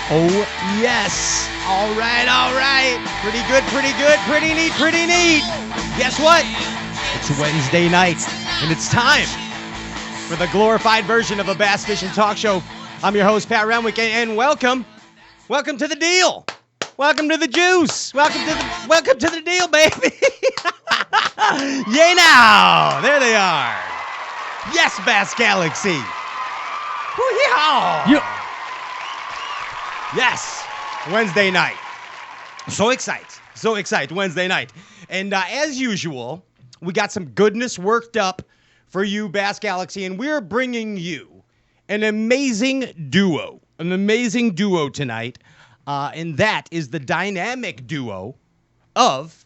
Oh, yes. All right, all right. Pretty good, pretty good, pretty neat, pretty neat. Guess what? It's Wednesday night, and it's time for the glorified version of a bass fishing talk show. I'm your host, Pat Renwick, and welcome to the deal. Welcome to the juice. Welcome to the deal, baby. Yay now. There they are. Yes, Bass Galaxy. Woo-yah. Yep. Yes, Wednesday night. So excited, Wednesday night. And as usual, we got some goodness worked up for you, Bass Galaxy, and we're bringing you an amazing duo tonight, and that is the dynamic duo of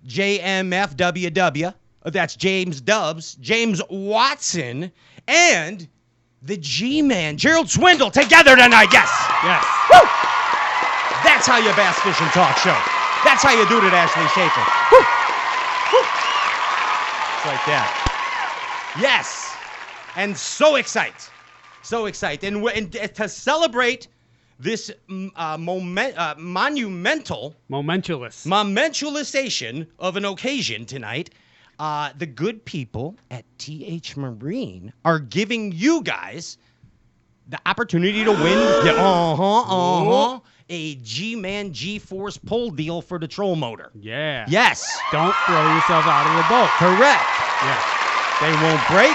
JMFWW, that's James Dubs, James Watson, and the G-Man, Gerald Swindle, together tonight. Yes. Yes. Woo! That's how you bass fishing talk show. That's how you do it at Ashley Schaefer. Woo! Woo! It's like that. Yes. And so excited. And to celebrate this monumentalization of an occasion tonight, the good people at TH Marine are giving you guys the opportunity to win a G-Man G-Force pull deal for the troll motor. Yeah. Yes. Don't throw yourself out of the boat. Correct. Yeah. They won't break,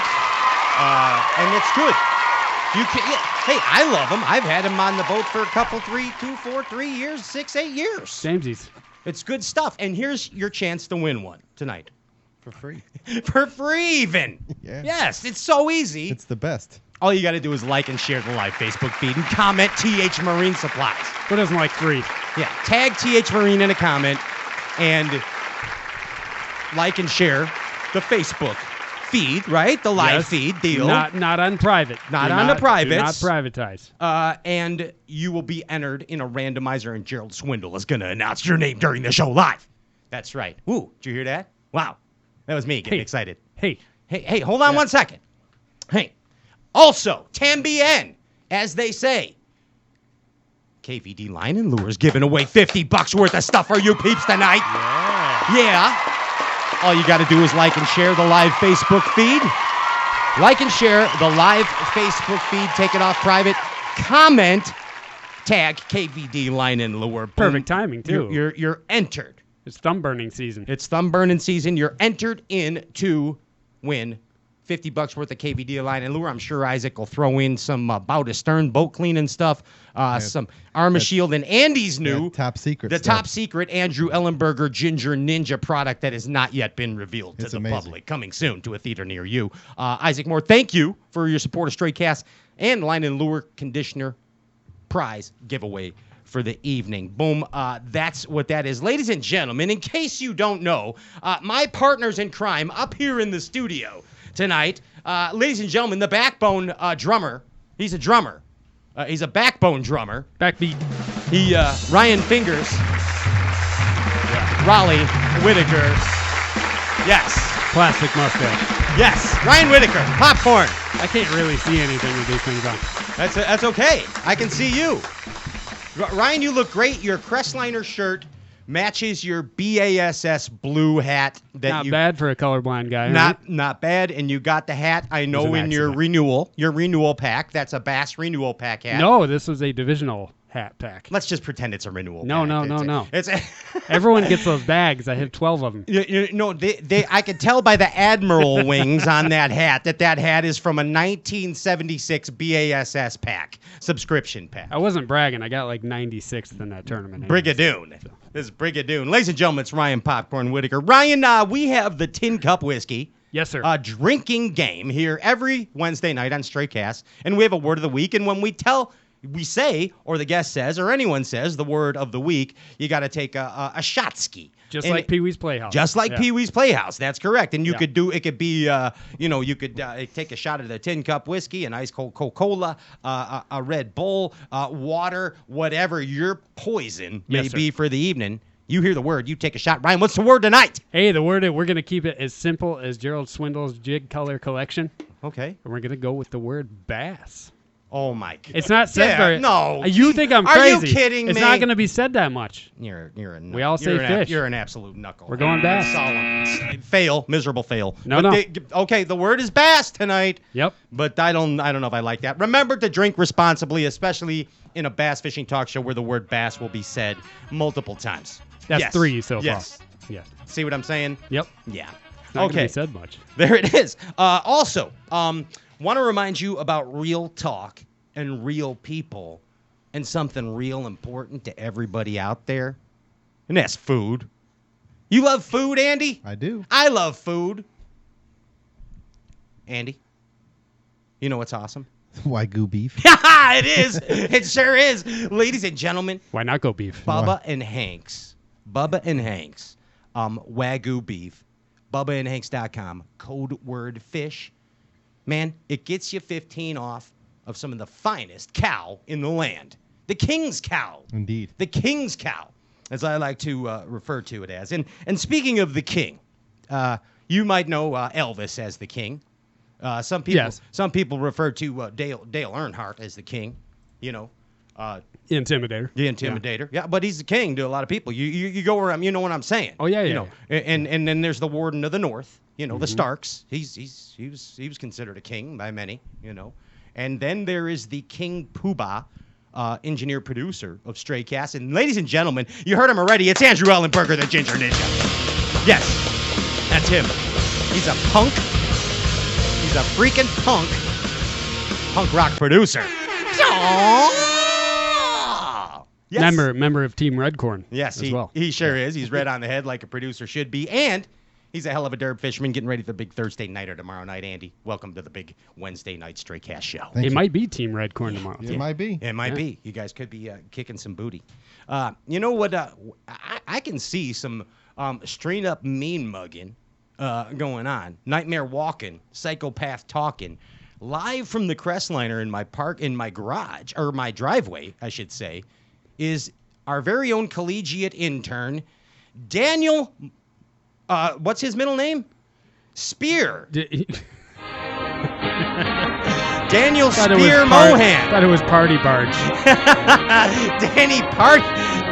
and it's good. You can. Yeah. Hey, I love them. I've had them on the boat for a couple, 3 years, 6, 8 years. Samesies. It's good stuff. And here's your chance to win one tonight. For free. For free, even. Yeah. Yes, it's so easy. It's the best. All you got to do is like and share the live Facebook feed and comment TH Marine Supplies. Who doesn't like free? Yeah, tag TH Marine in a comment and like and share the Facebook feed, right? The live feed deal. Not on private. Not on the privates. Do not privatize. And you will be entered in a randomizer, and Gerald Swindle is going to announce your name during the show live. That's right. Ooh, did you hear that? Wow. That was me getting excited. Hey, hold on 1 second. Hey. Also, Tambien, as they say, KVD Line and Lures giving away $50 worth of stuff for you peeps tonight. Yeah. All you got to do is like and share the live Facebook feed. Like and share the live Facebook feed. Take it off private. Comment. Tag KVD Line and Lure. Boom. Perfect timing, too. You're entered. It's thumb burning season. It's thumb burning season. You're entered in to win $50 worth of KVD Line and Lure. I'm sure Isaac will throw in some bow to stern boat cleaning stuff, some Arma Shield, and Andy's new top secret. The top secret Andrew Ellenberger Ginger Ninja product that has not yet been revealed to the public. Coming soon to a theater near you. Isaac Moore, thank you for your support of Stray Cast and Line and Lure Conditioner prize giveaway for the evening. Boom. That's what that is. Ladies and gentlemen, in case you don't know, my partners in crime up here in the studio tonight, ladies and gentlemen, the backbone drummer. He's a drummer. He's a backbone drummer. Backbeat. Ryan Fingers. Yeah. Raleigh Whitaker. Yes. Plastic mustache. Yes. Ryan Whitaker. Popcorn. I can't really see anything with these things on. That's okay. I can see you. Ryan, you look great. Your Crestliner shirt matches your BASS blue hat. Not bad for a colorblind guy. Right? Not bad. And you got the hat, I know, in your renewal pack. That's a Bass renewal pack hat. No, this was a divisional hat pack. Let's just pretend it's a renewal pack. No. Everyone gets those bags. I have 12 of them. I could tell by the Admiral wings on that hat is from a 1976 BASS pack, subscription pack. I wasn't bragging. I got like 96th in that tournament. Brigadoon. This is Brigadoon. Ladies and gentlemen, it's Ryan Popcorn Whitaker. Ryan, we have the Tin Cup Whiskey. Yes, sir. A drinking game here every Wednesday night on Stray Cast, and we have a word of the week, and when we say, or the guest says, or anyone says the word of the week, you got to take a shot ski. Just like Pee-wee's Playhouse. Just like Pee-wee's Playhouse. That's correct. And you could do, it could be, you could take a shot of the Tin Cup Whiskey, an ice cold Coca-Cola, a Red Bull, water, whatever your poison may be for the evening. You hear the word, you take a shot. Ryan, what's the word tonight? Hey, the word, we're going to keep it as simple as Gerald Swindle's Jig Color Collection. Okay. And we're going to go with the word bass. Oh my God. It's not said very. No. You think I'm Are crazy? you kidding It's me? not going to be said that much. You're a. We all say fish. You're an absolute knuckle. We're going bass. Solemn. Fail. Miserable fail. No. Okay, the word is bass tonight. Yep. But I don't know if I like that. Remember to drink responsibly, especially in a bass fishing talk show where the word bass will be said multiple times. That's Yes. 3 so far. Yes. Yes. See what I'm saying? Yep. Yeah. It's not Okay. going to be said much. There it is. Also, want to remind you about real talk and real people and something real important to everybody out there, and that's food. You love food, Andy? I do. I love food. Andy, you know what's awesome? Wagyu beef. It is. It sure is. Ladies and gentlemen, Why not go beef? Bubba and Hanks. Wagyu beef. BubbaandHanks.com. Code word fish. Man, it gets you 15 off of some of the finest cow in the land. The King's cow. Indeed. The King's cow, as I like to refer to it as. And speaking of the King, you might know Elvis as the King. Some people refer to Dale Earnhardt as the King. You know, Intimidator. the Intimidator. Yeah, but he's the king to a lot of people. You go where you know what I'm saying. Oh, yeah, You yeah, know, and then there's the Warden of the North. You know, the Starks. He was considered a king by many. You know, and then there is the King Poobah, engineer producer of Stray Cast. And ladies and gentlemen, you heard him already. It's Andrew Ellenberger, the Ginger Ninja. Yes, that's him. He's a punk. He's a freaking punk rock producer. Yes. Member of Team Redcorn. Yes, as well. he sure is. He's red on the head like a producer should be. And he's a hell of a derb fisherman getting ready for the big Thursday nighter tomorrow night, Andy. Welcome to the big Wednesday night Stray Cast show. Thank It you. might be Team Redcorn tomorrow. It might be. It might be. You guys could be kicking some booty. You know what? I can see some straight up mean mugging going on. Nightmare walking, psychopath talking. Live from the Crestliner in my garage, or my driveway, I should say, is our very own collegiate intern, Daniel. What's his middle name? Danny Spear Mohan. Thought it was Party Barge.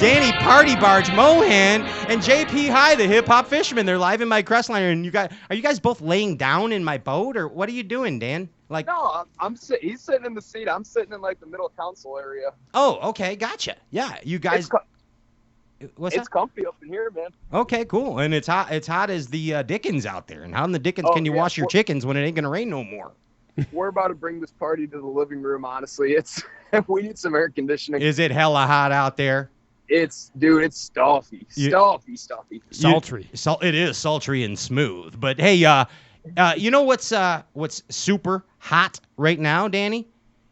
Danny Party Barge Mohan and JP High, the hip hop fisherman. They're live in my Crestliner, and are you guys both laying down in my boat, or what are you doing, Dan? Like, no, he's sitting in the seat. I'm sitting in like the middle console area. oh, okay, gotcha. Yeah, you guys. What's It's that? comfy up in here, man. Okay, cool. And it's hot. It's hot as the Dickens out there. And how in the Dickens can you wash your chickens when it ain't gonna rain no more? We're about to bring this party to the living room. Honestly, we need some air conditioning. Is it hella hot out there? It's stuffy, stuffy. Sultry. It is sultry and smooth. But hey, you know what's super hot right now, Danny?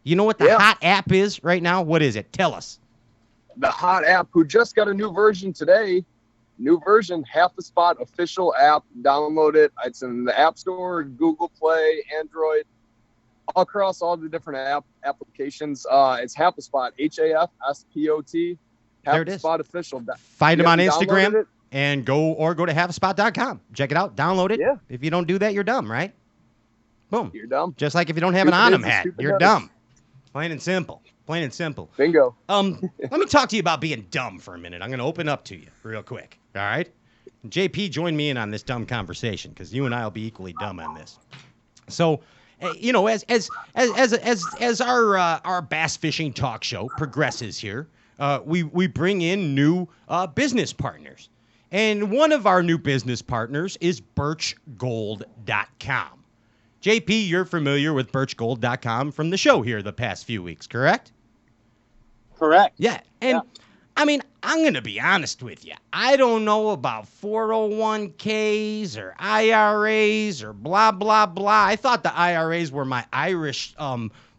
You know what the hot app is right now? What is it? Tell us. The hot app, who just got a new version today. New version, Half the Spot official app. Download it. It's in the App Store, Google Play, Android, all across all the different applications. It's Half the Spot, HAFSPOT. There it is. Half the Spot official. Find him on Instagram It. and go to halfspot.com. Check it out. Download it. Yeah. If you don't do that, you're dumb, right? Boom. You're dumb. Just like if you don't have an Stupid On-'em is, hat, stupid you're does. dumb. Plain and simple. Plain and simple. Bingo. Let me talk to you about being dumb for a minute. I'm going to open up to you real quick. All right? JP, join me in on this dumb conversation because you and I will be equally dumb on this. So, you know, as our bass fishing talk show progresses here, we bring in new business partners. And one of our new business partners is birchgold.com. JP, you're familiar with birchgold.com from the show here the past few weeks, correct? Correct. Yeah. And I mean, I'm going to be honest with you. I don't know about 401ks or IRAs or blah, blah, blah. I thought the IRAs were my Irish,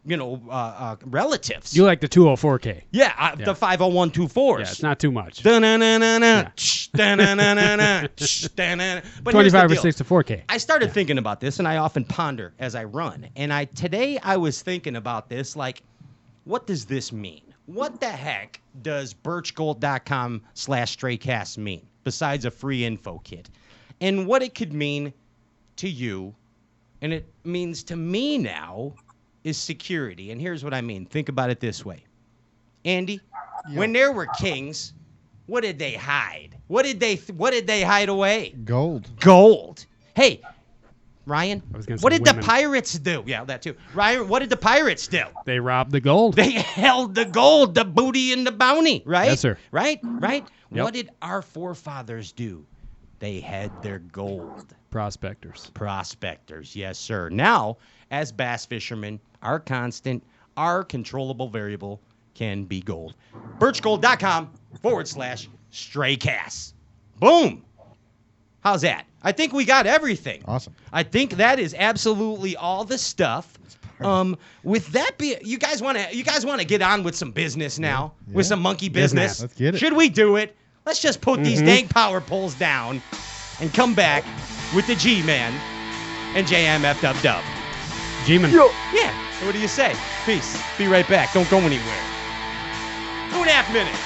relatives. You like the 204K. Yeah, the 50124s. Yeah, it's not too much. Da-na-na-na-na, shh, da-na-na-na-na, shh, da-na-na. But here's the 25 or deal. 64K. I started thinking about this, and I often ponder as I run. And today I was thinking about this, like, what does this mean? What the heck does birchgold.com/straycast mean, besides a free info kit? And what it could mean to you, and it means to me now, is security. And here's what I mean. Think about it this way. Andy, when there were kings, what did they hide? What did they hide away? Gold. Hey, Ryan, what did the pirates do? Yeah, that too. Ryan, what did the pirates do? They robbed the gold. They held the gold, the booty, and the bounty, right? Yes, sir. Right? Yep. What did our forefathers do? They had their gold. Prospectors, yes, sir. Now, as bass fishermen, our constant, our controllable variable can be gold. birchgold.com/straycasts. Boom. How's that? I think we got everything. Awesome. I think that is absolutely all the stuff. With that you guys want to get on with some business now? Yeah. With some monkey business? Let's get it. Should we do it? Let's just put these dang power poles down and come back with the G-Man and JMF Dub. G-Man. Yeah. What do you say? Peace. Be right back. Don't go anywhere. 2.5 minutes.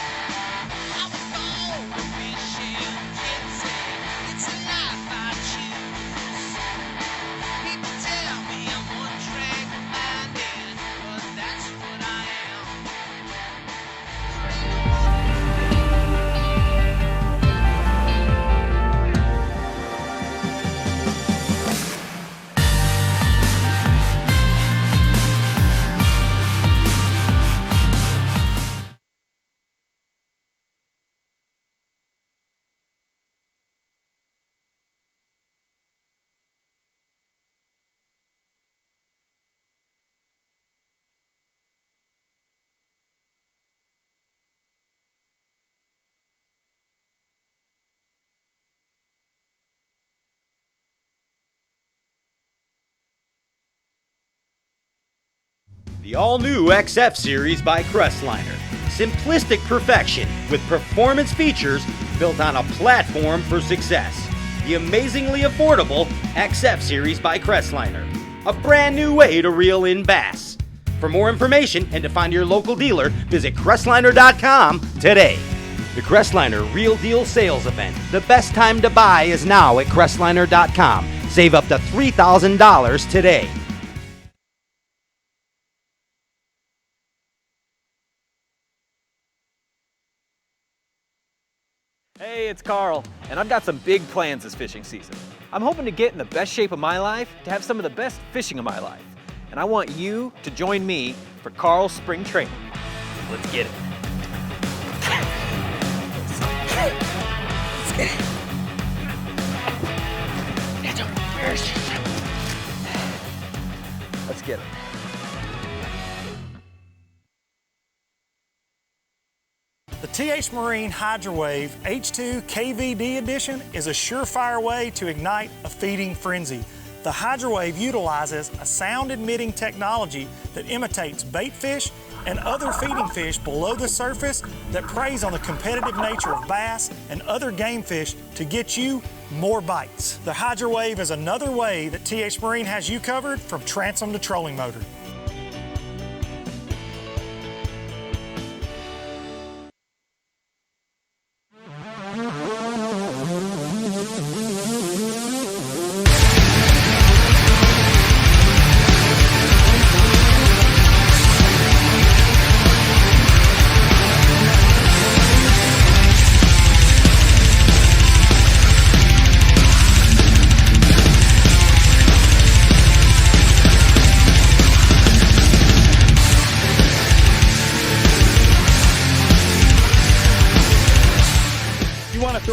The all-new XF series by Crestliner. Simplistic perfection with performance features built on a platform for success. The amazingly affordable XF series by Crestliner. A brand new way to reel in bass. For more information and to find your local dealer, visit Crestliner.com today. The Crestliner Real Deal Sales Event. The best time to buy is now at Crestliner.com. Save up to $3,000 today. Hey, it's Carl, and I've got some big plans this fishing season. I'm hoping to get in the best shape of my life to have some of the best fishing of my life. And I want you to join me for Carl's spring training. Let's get it. Let's get it. Let's get it. The TH Marine HydroWave H2 KVD Edition is a surefire way to ignite a feeding frenzy. The HydroWave utilizes a sound-emitting technology that imitates bait fish and other feeding fish below the surface that preys on the competitive nature of bass and other game fish to get you more bites. The HydroWave is another way that TH Marine has you covered from transom to trolling motor.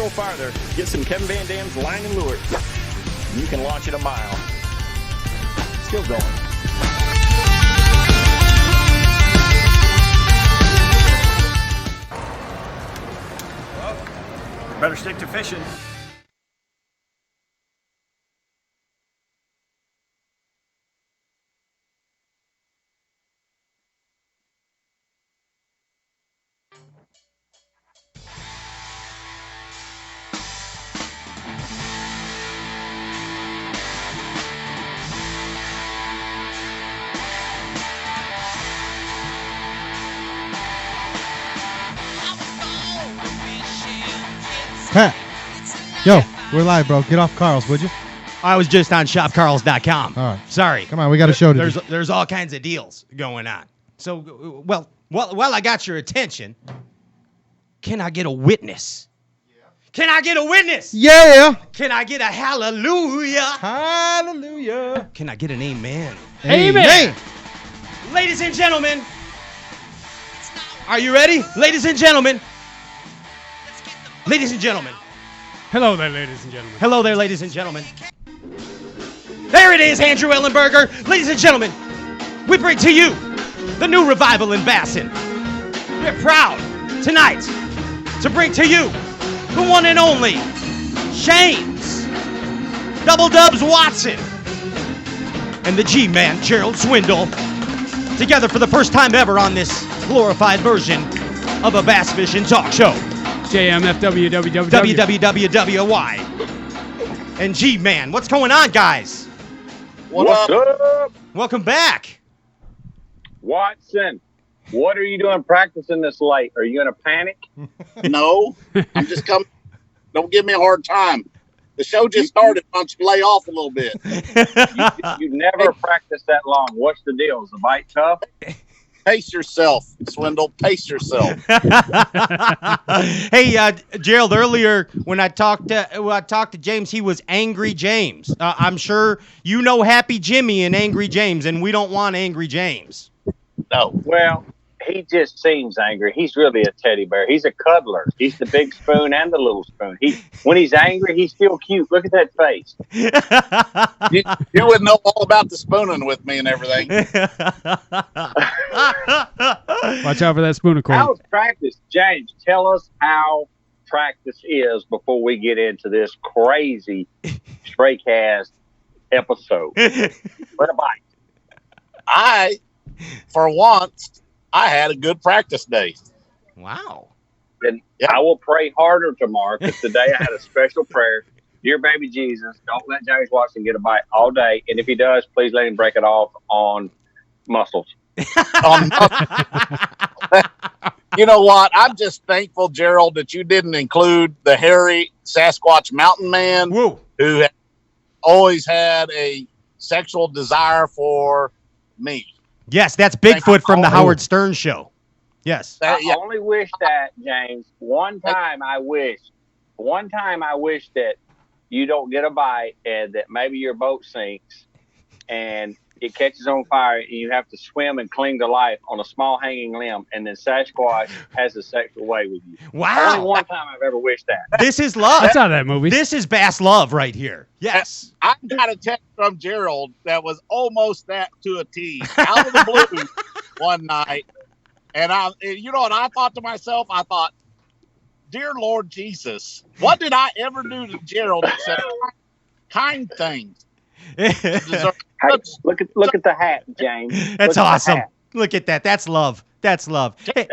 Farther, get some Kevin Van Dam's line and lure. You can launch it a mile. Still going. Well, better stick to fishing. Pat, yo, we're live, bro. Get off Carl's, would you? I was just on shopcarls.com. All right. Sorry. Come on, we got a show to do. There's all kinds of deals going on. So, well, I got your attention. Can I get a witness? Can I get a witness? Yeah. Can I get a hallelujah? Hallelujah. Can I get an amen? Amen. Ladies and gentlemen, are you ready? Ladies and gentlemen. Ladies and gentlemen. Hello there, ladies and gentlemen. Hello there, ladies and gentlemen. There it is, Andrew Ellenberger. Ladies and gentlemen, we bring to you the new revival in Bassin. We're proud tonight to bring to you the one and only James Double Dubs Watson and the G-Man Gerald Swindle together for the first time ever on this glorified version of a bass fishing talk show. JMFWWW. WWWWY. And G-Man, what's going on, guys? What's up? Welcome back. Watson, what are you doing practicing this late? Are you in a panic? No, I'm just coming. Don't give me a hard time. The show just started. Why don't you lay off a little bit? You never practiced that long. What's the deal? Is the bite tough? Pace yourself, Swindle. Pace yourself. Hey, Gerald, earlier when I talked to James, he was Angry James. I'm sure you know Happy Jimmy and Angry James, and we don't want Angry James. No. Well, he just seems angry. He's really a teddy bear. He's a cuddler. He's the big spoon and the little spoon. When he's angry, he's still cute. Look at that face. You would know all about the spooning with me and everything. Watch out for that spoon of corn. How's practice? James, tell us how practice is before we get into this crazy Stray Cast episode. What a bite. For once, I had a good practice day. Wow. And I will pray harder tomorrow because today I had a special prayer. Dear baby Jesus, don't let James Watson get a bite all day. And if he does, please let him break it off on muscles. You know what? I'm just thankful, Gerald, that you didn't include the hairy Sasquatch mountain man who always had a sexual desire for me. Yes, that's Bigfoot from the Howard Stern show. Yes. I only wish that, James, one time I wish that you don't get a bite and that maybe your boat sinks and it catches on fire and you have to swim and cling to life on a small hanging limb and then Sasquatch has a sexual way with you. Wow. Only one time I've ever wished that. This is love. I saw that movie. This is bass love right here. Yes. I got a text from Gerald that was almost that to a T out of the blue one night. And you know what I thought to myself? I thought, dear Lord Jesus, what did I ever do to Gerald except kind things? Hey, look at the hat, James. That's awesome. Look at that. That's love. That's love. Hey.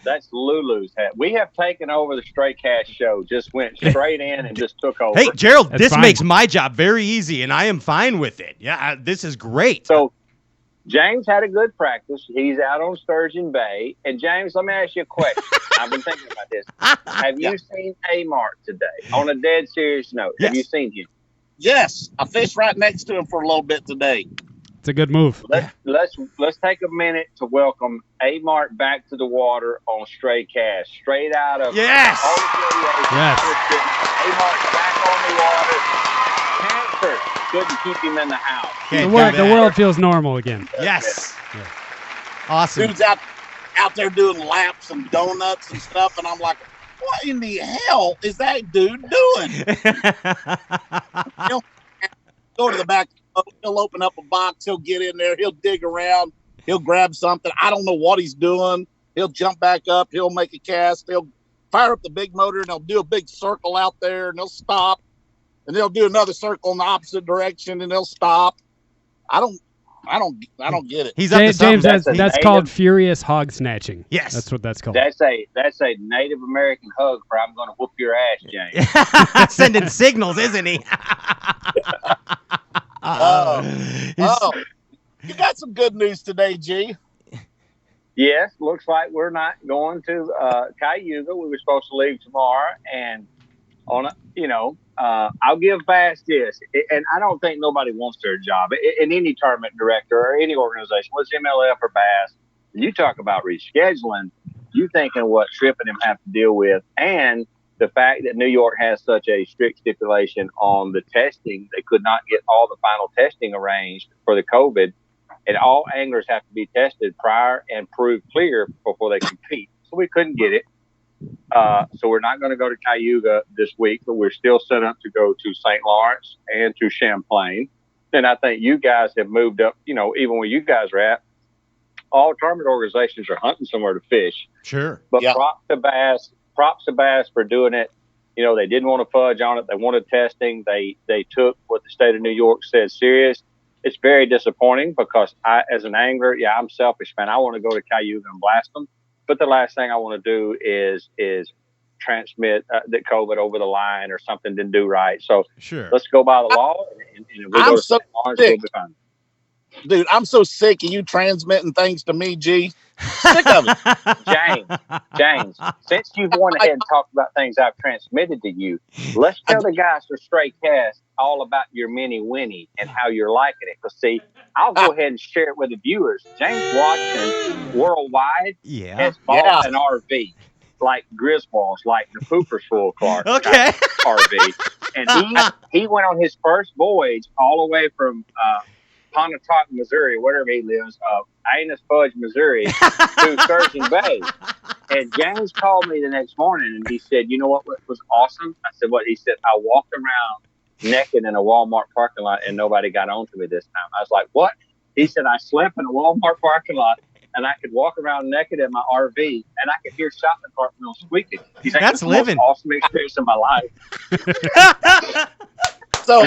That's Lulu's hat. We have taken over the Stray Cast show. Just went straight in and just took over. Hey, Gerald, That's this fine. makes my job very easy, and I am fine with it. Yeah, this is great. So, James had a good practice. He's out on Sturgeon Bay. And, James, let me ask you a question. I've been thinking about this. Have you seen A-Mark today? On a dead serious note, have you seen him? Yes, I fished right next to him for a little bit today. It's a good move. Let's take a minute to welcome A-Mark back to the water on Stray Cast. Straight out of Yes. Yes. A-Mark back on the water. Cancer couldn't keep him in the house. The world feels normal again. Yes. Yeah. Awesome. Dude's out there doing laps and donuts and stuff, and I'm like, what in the hell is that dude doing? He'll go to the back. He'll open up a box. He'll get in there. He'll dig around. He'll grab something. I don't know what he's doing. He'll jump back up. He'll make a cast. He'll fire up the big motor, and he'll do a big circle out there, and he'll stop. And they'll do another circle in the opposite direction, and they'll stop. I don't get it. He's up to James, something. that's called furious hog snatching. Yes. That's what that's called. That's a Native American hug for I'm going to whoop your ass, James. Sending signals, isn't he? You got some good news today, G. Yes, looks like we're not going to Cayuga. We were supposed to leave tomorrow, and I'll give Bass this, and I don't think nobody wants their job in any tournament director or any organization, whether it's MLF or Bass. You talk about rescheduling, you thinking what Tripp and him have to deal with, and the fact that New York has such a strict stipulation on the testing, they could not get all the final testing arranged for the COVID, and all anglers have to be tested prior and proved clear before they compete. So we couldn't get it. So we're not going to go to Cayuga this week, but we're still set up to go to St. Lawrence and to Champlain. And I think you guys have moved up, even where you guys are at, all tournament organizations are hunting somewhere to fish. Sure. But props to Bass for doing it. They didn't want to fudge on it. They wanted testing. They took what the state of New York said serious. It's very disappointing because I, as an angler, I'm selfish, man. I want to go to Cayuga and blast them. But the last thing I want to do is transmit that COVID over the line or something didn't do right. So let's go by the law, and if we go to St. Lawrence, we'll be fine. Dude, I'm so sick of you transmitting things to me, G. Sick of it. James, since you've went ahead and talked about things I've transmitted to you, let's tell the guys for Straight Cast all about your mini Winnie and how you're liking it. Because, see, I'll go ahead and share it with the viewers. James Watson worldwide has bought an RV, like Griswold's, like the Pooper's Full Clark RV. And he went on his first voyage all the way from Pontotoc, Missouri, wherever he lives, Anus Fudge, Missouri, to Sturgeon Bay. And James called me the next morning and he said, "You know what was awesome?" I said, "What?" He said, "I walked around naked in a Walmart parking lot and nobody got on to me this time." I was like, "What?" He said, "I slept in a Walmart parking lot and I could walk around naked in my RV and I could hear shopping cart wheels squeaking." He's like, "That's living. The most awesome experience of my life." So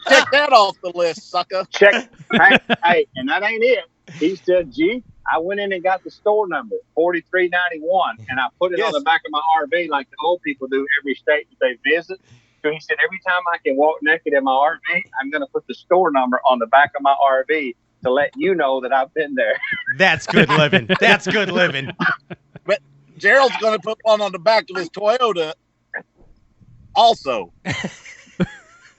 check that off the list, sucker. Hey, and that ain't it. He said, "G, I went in and got the store number, 4391, and I put it on the back of my RV like the old people do every state that they visit." So he said, "Every time I can walk naked in my RV, I'm going to put the store number on the back of my RV to let you know that I've been there." That's good living. That's good living. But Gerald's going to put one on the back of his Toyota also.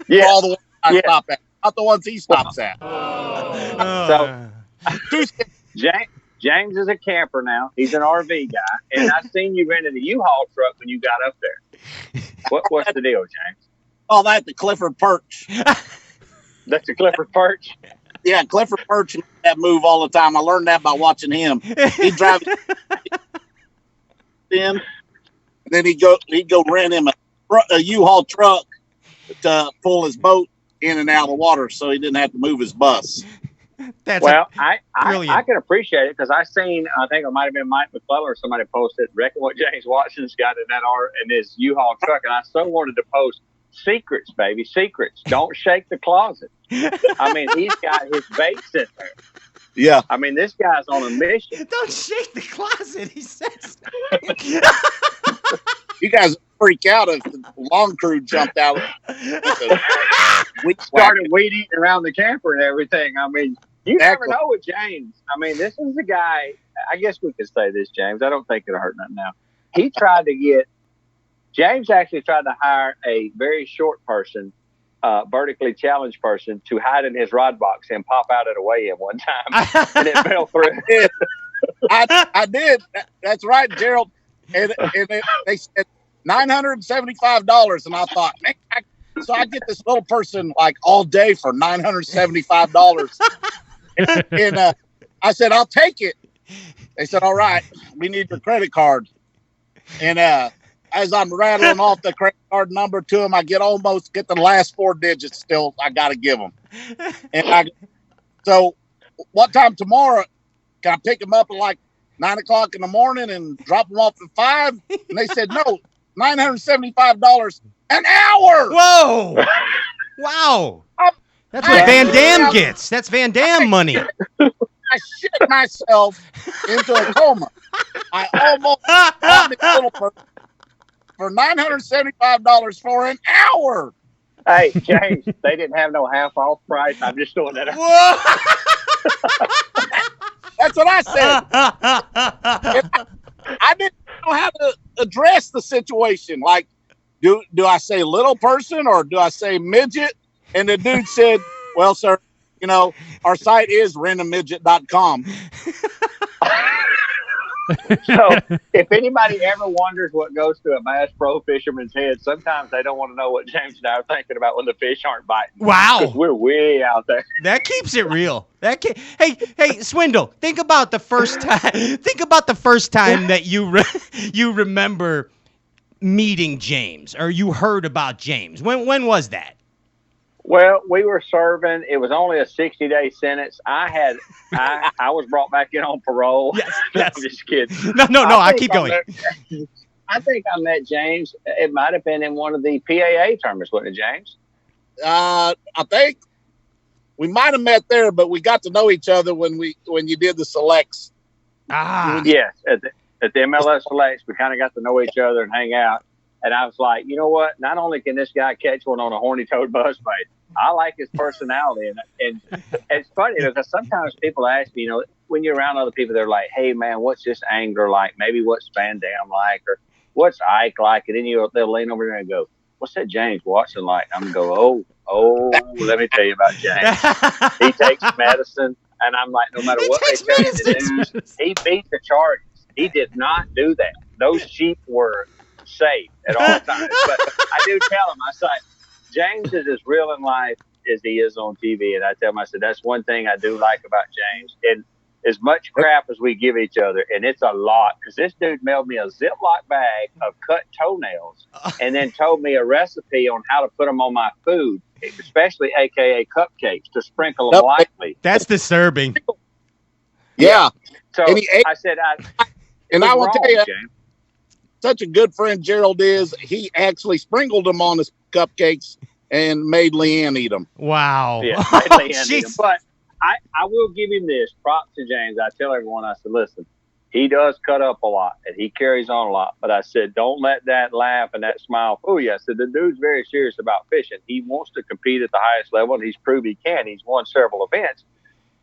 Yeah. All the ones I stop at, not the ones he stops at. So James is a camper now. He's an RV guy. And I seen you rented a U-Haul truck when you got up there. What's the deal, James? Oh, that's the Clifford Perch. That's the Clifford Perch? Yeah, Clifford Perch makes that move all the time. I learned that by watching him. He'd drive in, and then he'd go rent him a U-Haul truck to pull his boat in and out of the water so he didn't have to move his bus. I can appreciate it because I think it might have been Mike McClellan or somebody posted, "Reckon what James Watson's got in his U-Haul truck," and I so wanted to post secrets, baby, secrets. Don't shake the closet. I mean, he's got his baits in there. Yeah. I mean, this guy's on a mission. Don't shake the closet, he says. You guys freak out if the long crew jumped out. We started weed eating around the camper and everything. I mean, you never know with James. I mean, this is the guy. I guess we could say this, James. I don't think it'll hurt nothing now. James actually tried to hire a very short person, vertically challenged person, to hide in his rod box and pop out at a weigh-in one time, and it fell through. I did. That's right, Gerald. And they said $975, and I thought, man, so I get this little person like all day for $975. and I said, "I'll take it." They said, "All right, we need your credit card." And as I'm rattling off the credit card number to him, I almost get the last 4 digits still. I got to give them. So what time tomorrow can I pick him up at like 9 o'clock in the morning and drop him off at 5? And they said, "No, $975 an hour." Whoa. Wow. That's what Van Damme gets. That's Van Damme money. I shit myself into a coma. I almost got the little person for $975 for an hour. Hey, James, they didn't have no half off price. I'm just doing that. That's what I said. I didn't know how to address the situation. Like, do I say little person or do I say midget? And the dude said, well, sir, our site is rentamidget.com. So if anybody ever wonders what goes through a Bass Pro fisherman's head, sometimes they don't want to know what James and I are thinking about when the fish aren't biting. Wow. Because we're way out there. That keeps it real. Hey, Swindle. Think about the first time. Think about the first time that you remember meeting James, or you heard about James. When was that? Well, we were serving. It was only a 60-day sentence. I was brought back in on parole. Yes. I'm just kidding. No. I keep going. I think I met James. It might have been in one of the PAA tournaments, wasn't it, James? I think we might have met there, but we got to know each other when you did the selects. Yes, at the MLS selects, we kind of got to know each other and hang out. And I was like, you know what? Not only can this guy catch one on a horny-toed buzzbait, I like his personality. And it's funny because sometimes people ask me, when you're around other people, they're like, hey, man, what's this angler like? Maybe what's Van Dam like? Or what's Ike like? And then they'll lean over there and go, what's that James Watson like? I'm going to go, oh, let me tell you about James. He takes medicine. And I'm like, no matter what they tell you to do, he beat the charges. He did not do that. Those sheep were safe at all times. But I do tell him, I say, James is as real in life as he is on TV. And I tell him, I said, that's one thing I do like about James. And as much crap as we give each other, and it's a lot, because this dude mailed me a Ziploc bag of cut toenails and then told me a recipe on how to put them on my food, especially AKA cupcakes, to sprinkle them lightly. That's disturbing. Yeah. So I said, I will tell you, James? Such a good friend Gerald is, he actually sprinkled them on his cupcakes and made Leanne eat them. Wow. Yeah, made Leanne eat them. But I will give him this. Props to James. I tell everyone, I said, listen, he does cut up a lot and he carries on a lot. But I said, don't let that laugh and that smile fool you. I said, the dude's very serious about fishing. He wants to compete at the highest level, and he's proved he can. He's won several events.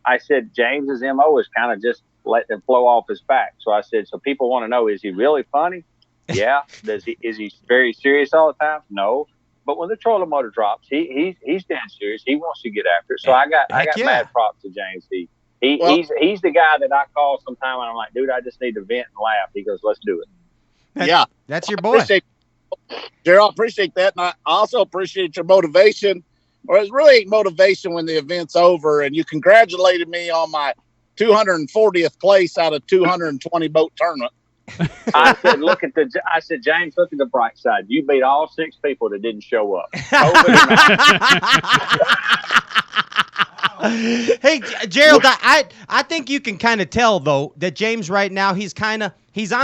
I said, James's MO is kind of just letting it flow off his back. So I said, so people want to know, is he really funny? Yeah. Is he very serious all the time? No. But when the trolling motor drops, he's damn serious. He wants to get after it. So I got mad props to James. He's the guy that I call sometime and I'm like, dude, I just need to vent and laugh. He goes, let's do it. That's your boy. Gerald, appreciate that. And I also appreciate your motivation. Or it's really motivation when the event's over, and you congratulated me on my 240th place out of 220 boat tournament. I said, James, look at the bright side. You beat all 6 people that didn't show up. Hey, Gerald, I think you can kind of tell though that James right now he's on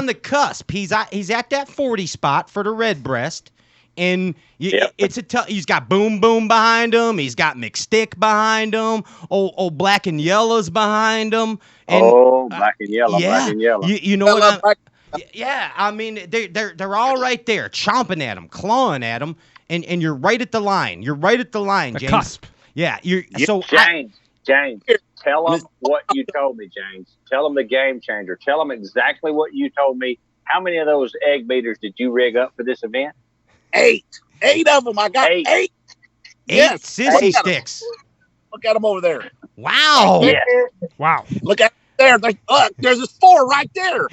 the cusp. He's at that 40 spot for the red breast, and he's got Boom Boom behind him. He's got McStick behind him. Old Black and Yellow's behind him. And, Black and Yellow, yeah, Black and Yellow. You know what? Yeah, I mean they're all right there, chomping at him, clawing at him, and you're right at the line. You're right at the line, James. The cusp. Yeah, James, tell them what you told me, James. Tell them the game changer. Tell them exactly what you told me. How many of those egg beaters did you rig up for this event? 8 of them. I got 8. 8 sissy sticks. Look at them over there. Wow. Yeah. Wow. Look at there. Look, there's 4 right there.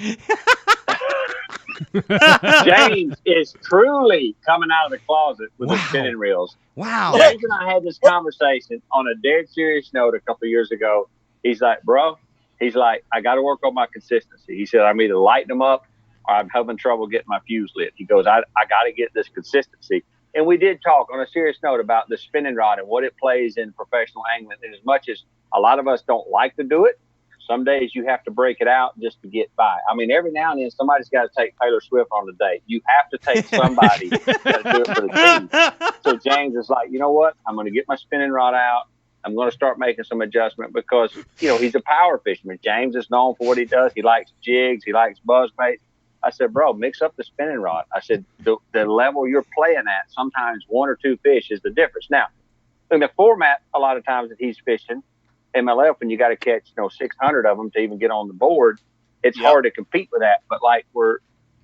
James is truly coming out of the closet with the spinning reels. Wow. James and I had this conversation on a dead serious note a couple of years ago. He's like, bro, I got to work on my consistency. He said, I'm either lighting them up or I'm having trouble getting my fuse lit. He goes, I got to get this consistency. And we did talk on a serious note about the spinning rod and what it plays in professional angling. And as much as a lot of us don't like to do it, some days you have to break it out just to get by. I mean, every now and then somebody's got to take Taylor Swift on the date. You have to take somebody to do it for the team. So James is like, you know what? I'm going to get my spinning rod out. I'm going to start making some adjustment because, he's a power fisherman. James is known for what he does. He likes jigs. He likes buzzbaits. I said, bro, mix up the spinning rod. I said, the level you're playing at, sometimes 1 or 2 fish is the difference. Now, in the format, a lot of times that he's fishing, MLF, when you got to catch 600 of them to even get on the board, it's hard to compete with that. But like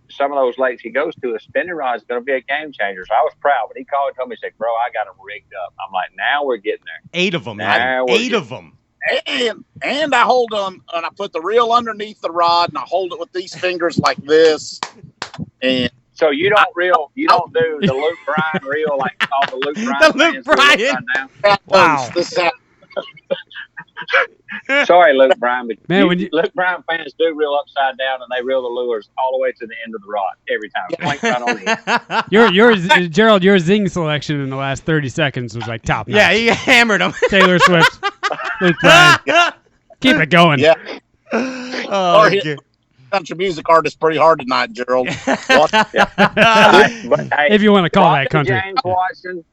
some of those lakes he goes to, a spinning rod is going to be a game changer. So I was proud when he called and told me, he said, "Bro, I got them rigged up." I'm like, "Now we're getting there." 8 of them. Now we're 8 of them. And I hold them and I put the reel underneath the rod and I hold it with these fingers like this. And so you don't do the Luke Bryan reel like all the Luke Bryan. The Luke Bryan. Wow. Sorry, Luke Bryan, but Man, Luke Bryan fans do reel upside down and they reel the lures all the way to the end of the rod every time. Plank right on the end. Yours, Gerald, your zing selection in the last 30 seconds was like top notch. Yeah, he hammered him. Taylor Swift, Luke Bryan. Keep it going. Yeah. Oh, hit country music artist pretty hard tonight, Gerald. But, hey, If you want to call that country. James Watson,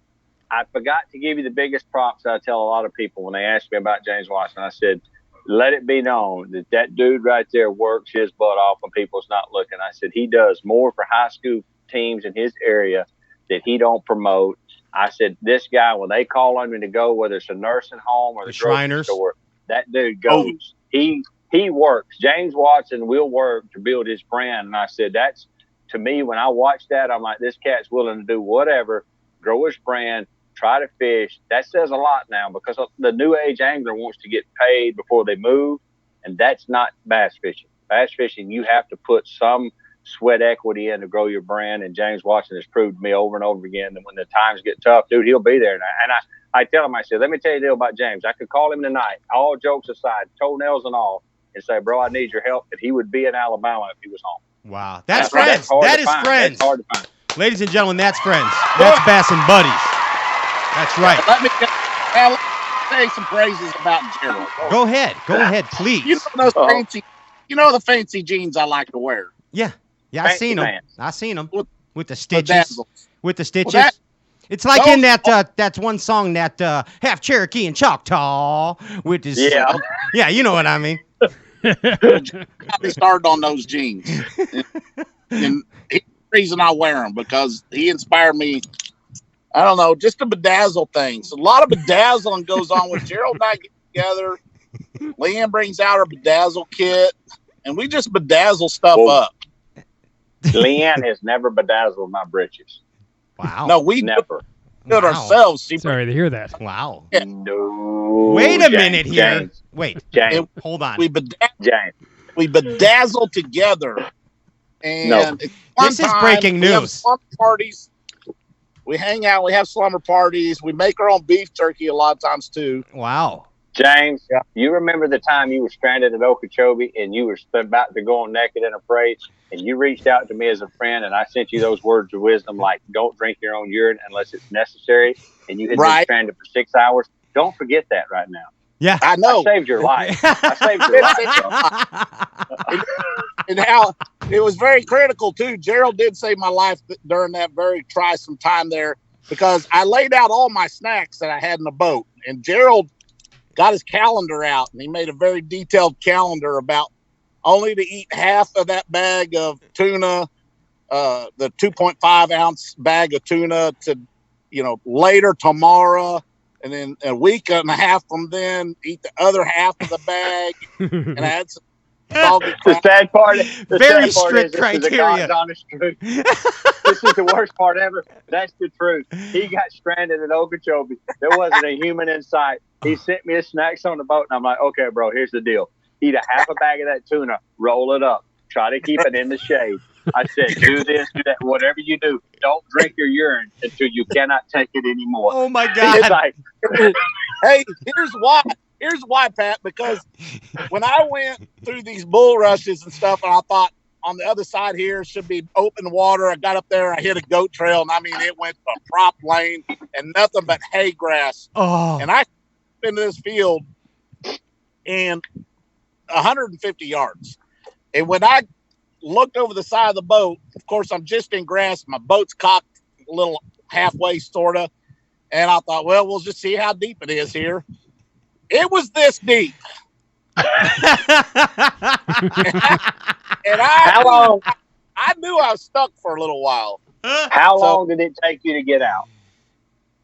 I forgot to give you the biggest props I tell a lot of people when they ask me about James Watson. I said, let it be known that that dude right there works his butt off when people's not looking. I said, he does more for high school teams in his area that he don't promote. I said, this guy, when they call on me to go, whether it's a nursing home or the grocery Shriners store, that dude goes. He works. James Watson will work to build his brand. And I said, that's, to me, when I watch that, I'm like, this cat's willing to do whatever, grow his brand, try to fish. That says a lot now because the new age angler wants to get paid before they move, and that's not bass fishing. Bass fishing, you have to put some sweat equity in to grow your brand, and James Watson has proved to me over and over again that when the times get tough, dude, he'll be there. And I tell him, I said, let me tell you a deal about James. I could call him tonight, all jokes aside, toenails and all, and say, bro, I need your help, and he would be in Alabama if he was home. Wow. That's friends. That is friends. That's hard to find. Ladies and gentlemen, that's friends. That's Bass and Buddies. That's right. Let me say some praises about Gerald. Go ahead, please. You know those fancy, the fancy jeans I like to wear. Yeah, I Fancy seen them. pants. I seen them with the With stitches. dazzles. With the stitches. Well, it's like in that one song that half Cherokee and Choctaw with this. Yeah, you know what I mean. Got me started on those jeans. And he's the reason I wear them because he inspired me. I don't know, just to bedazzle things. A lot of bedazzling goes on when Gerald and I get together. Leanne brings out her bedazzle kit, and we just bedazzle stuff up. Leanne has never bedazzled my britches. Wow. No, we Never. do it ourselves. Sorry to hear that. Wow. Yeah. No. Wait a minute here. James. Wait. James. Hold on. We bedazzle together. And This is breaking we have news. slumber parties. We hang out. We have slumber parties. We make our own beef jerky a lot of times too. Wow. James, you remember the time you were stranded at Okeechobee and you were about to go on naked and afraid, and you reached out to me as a friend, and I sent you those words of wisdom like, don't drink your own urine unless it's necessary, and you had been stranded for 6 hours. Don't forget that right now. Yeah. I know. I saved your life. And how it was very critical too. Gerald did save my life during that very trying time there because I laid out all my snacks that I had in the boat, and Gerald got his calendar out and he made a very detailed calendar about only to eat half of that bag of tuna, the 2.5 ounce bag of tuna to, later tomorrow. And then a week and a half from then, eat the other half of the bag. And I had some soggy crap. The sad part Very is strict this criteria. is the God's honest truth. This is the worst part ever. That's the truth. He got stranded at Okeechobee. There wasn't a human in sight. He sent me his snacks on the boat, and I'm like, okay, bro, here's the deal. Eat a half a bag of that tuna, roll it up, try to keep it in the shade. I said, do this, do that, whatever you do. Don't drink your urine until you cannot take it anymore. Oh my God. It's like, Hey, here's why. Here's why, Pat, because when I went through these bull rushes and stuff, and I thought on the other side here should be open water. I got up there, I hit a goat trail, and I mean, it went to a prop lane and nothing but hay grass. Oh. And I into this field and 150 yards. And when I looked over the side of the boat, of course, I'm just in grass. My boat's cocked a little halfway, sort of. And I thought, well, we'll just see how deep it is here. It was this deep. And how long? I knew I was stuck for a little while. How long did it take you to get out?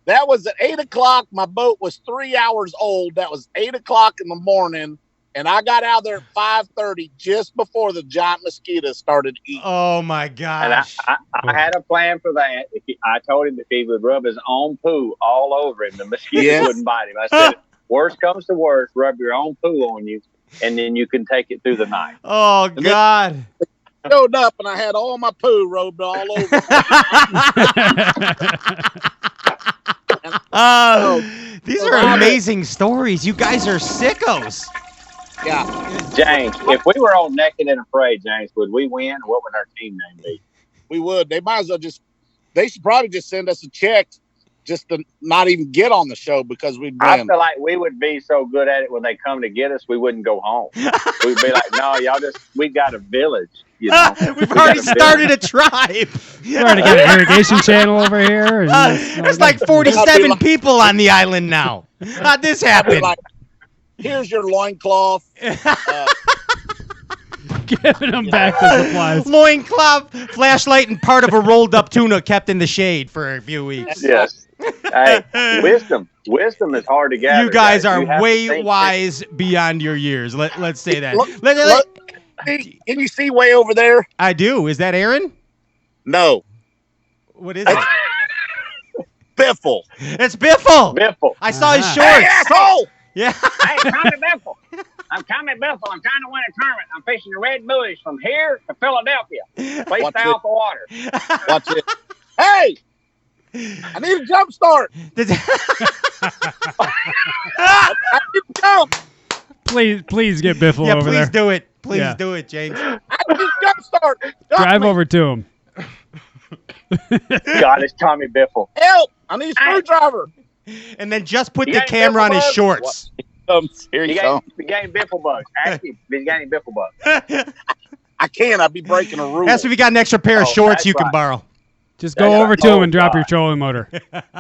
That was at 8 o'clock. My boat was 3 hours old. That was 8 o'clock in the morning. And I got out there at 5:30 just before the giant mosquitoes started eating. Oh my And gosh! I had a plan for that. I told him if he would rub his own poo all over him, the mosquitoes wouldn't bite him. I said, worst comes to worst, rub your own poo on you, and then you can take it through the night. Oh God! I showed up and I had all my poo rubbed all over. These are amazing stories. You guys are sickos. Yeah. James, if we were on Naked and Afraid, James, would we win? What would our team name be? We would. They might as well they should probably just send us a check just to not even get on the show because we'd win. I feel like we would be so good at it when they come to get us, we wouldn't go home. We'd be like, no, we got a village. You know? We've already started a tribe. We're already got an irrigation channel over here. There's like 47 people on the island now. How'd this happen? Like, here's your loincloth. Giving them back the supplies. Loincloth, flashlight, and part of a rolled up tuna kept in the shade for a few weeks. Yes. Hey, wisdom is hard to gather. You guys are You way wise beyond your years. Let's say that. Look, can you see way over there? I do. Is that Aaron? No. What is it? Biffle. It's Biffle. Biffle. I saw his shorts. Hey, asshole! Yeah. Hey, Tommy Biffle. I'm Tommy Biffle. I'm trying to win a tournament. I'm fishing the red buoys from here to Philadelphia. Please stay off the water. Watch it. Hey! I need a jump start. I need a jump. Please get Biffle over there. Please do it. Please do it, James. I need a jump start. Drive over to him. God, it's Tommy Biffle. Help! I need a screwdriver. And then just put the camera on his shorts. Here You you got go. any Biffle bugs? Ask him if you got any Biffle bugs. I can't. I'd be breaking a rule. Ask if you got an extra pair of shorts you can borrow. Just go over to him and drop your trolling motor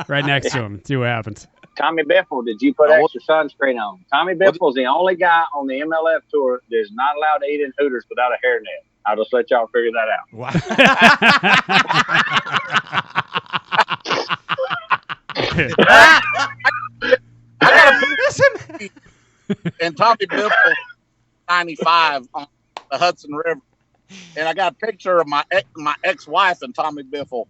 right next to him. See what happens. Tommy Biffle, did you put extra sunscreen on? Tommy Biffle's the only guy on the MLF tour that's not allowed to eat in Hooters without a hairnet. I'll just let y'all figure that out. Wow. I got a picture and Tommy Biffle 95 on the Hudson River. And I got a picture of my ex-wife and Tommy Biffle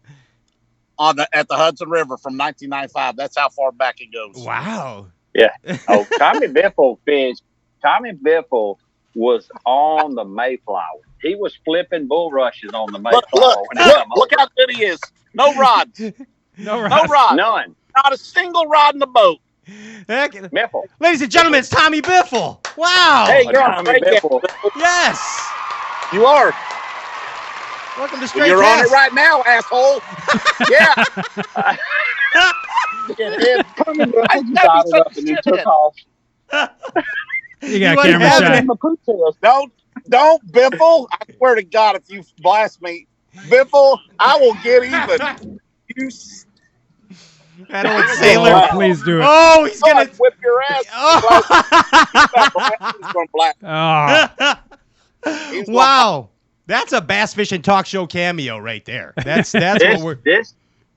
at the Hudson River from 1995. That's how far back it goes. Wow. Yeah. Oh, Tommy Biffle fished. Tommy Biffle was on the Mayflower. He was flipping bulrushes on the Mayflower. Look how good he is. No rods. No rods. None. Not a single rod in the boat. Biffle. Ladies and gentlemen, it's Tommy Biffle. Wow. Hey, you're on Tommy Biffle. Yes. You are. Welcome to Straight You're Cast. on it right now, asshole. Yeah. Tommy Biffle got it up and he took off. You got wasn't camera having shot. Don't, Biffle. I swear to God, if you blast me, Biffle, I will get even. You That old sailor. Oh, please do it. Oh, he's gonna gonna whip your ass. Oh. He's gonna blast. Oh, Wow. That's a bass fishing talk show cameo right there. That's what we're.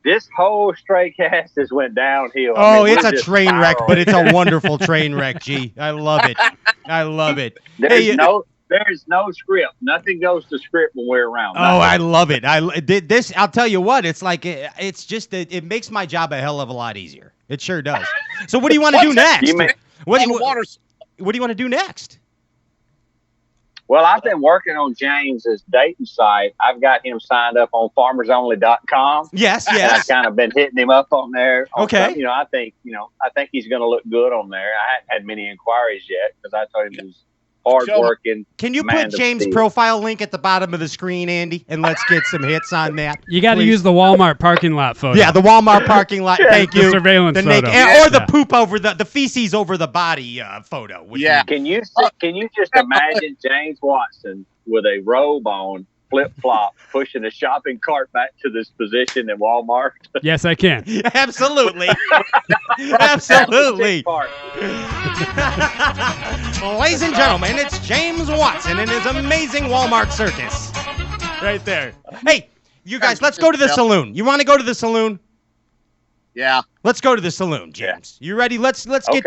This whole Straight Cast just went downhill. Oh, it's a train wreck, but it's a wonderful train wreck, G. I love it. I love it. There's no script. Nothing goes to script when we're around. Oh, I love it. This. I'll tell you what. It's like it's just it makes my job a hell of a lot easier. It sure does. So what do you want to do next? What do you want to do next? Well, I've been working on James's dating site. I've got him signed up on farmersonly.com. Yes. And I've kind of been hitting him up on there. Okay. Stuff. I think he's going to look good on there. I haven't had many inquiries yet because I told him he was hardworking. Can you put James' profile link at the bottom of the screen, Andy, and let's get some hits on that? You got to use the Walmart parking lot photo. Yeah, the Walmart parking lot. Thank you. The surveillance photo. Or the poop over the feces over the body photo. Yeah. Can you just imagine James Watson with a robe on, flip-flop, pushing a shopping cart back to this position in Walmart? Yes, I can. Absolutely. Absolutely. Ladies and gentlemen, it's James Watson and his amazing Walmart circus. Right there. Hey, you guys, let's go to the saloon. You want to go to the saloon? Yeah. Let's go to the saloon, James. You ready? Let's Okay.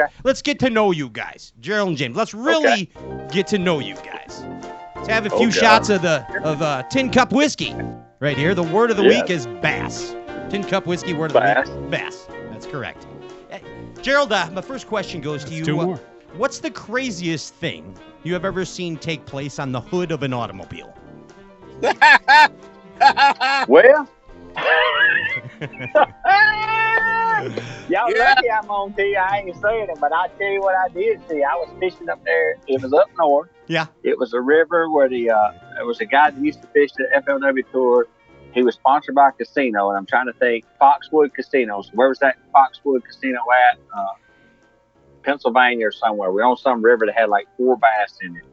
get to know you guys, Gerald and James. Let's really get to know you guys. Let's have a few Okay. shots of Tin Cup whiskey right here. The word of the Yes. week is Bass. Tin Cup whiskey word of Bass. the week. Bass. That's correct. Gerald, my first question goes to you. Two more. What's the craziest thing you have ever seen take place on the hood of an automobile? Well, y'all lucky I'm on TV. I ain't saying it, but I'll tell you what I did see. I was fishing up there. It was up north. Yeah. It was a river where it was a guy that used to fish the FLW Tour. He was sponsored by a casino, and I'm trying to think, Foxwood Casinos. Where was that Foxwood Casino at? Pennsylvania or somewhere. We're on some river that had like 4 bass in it.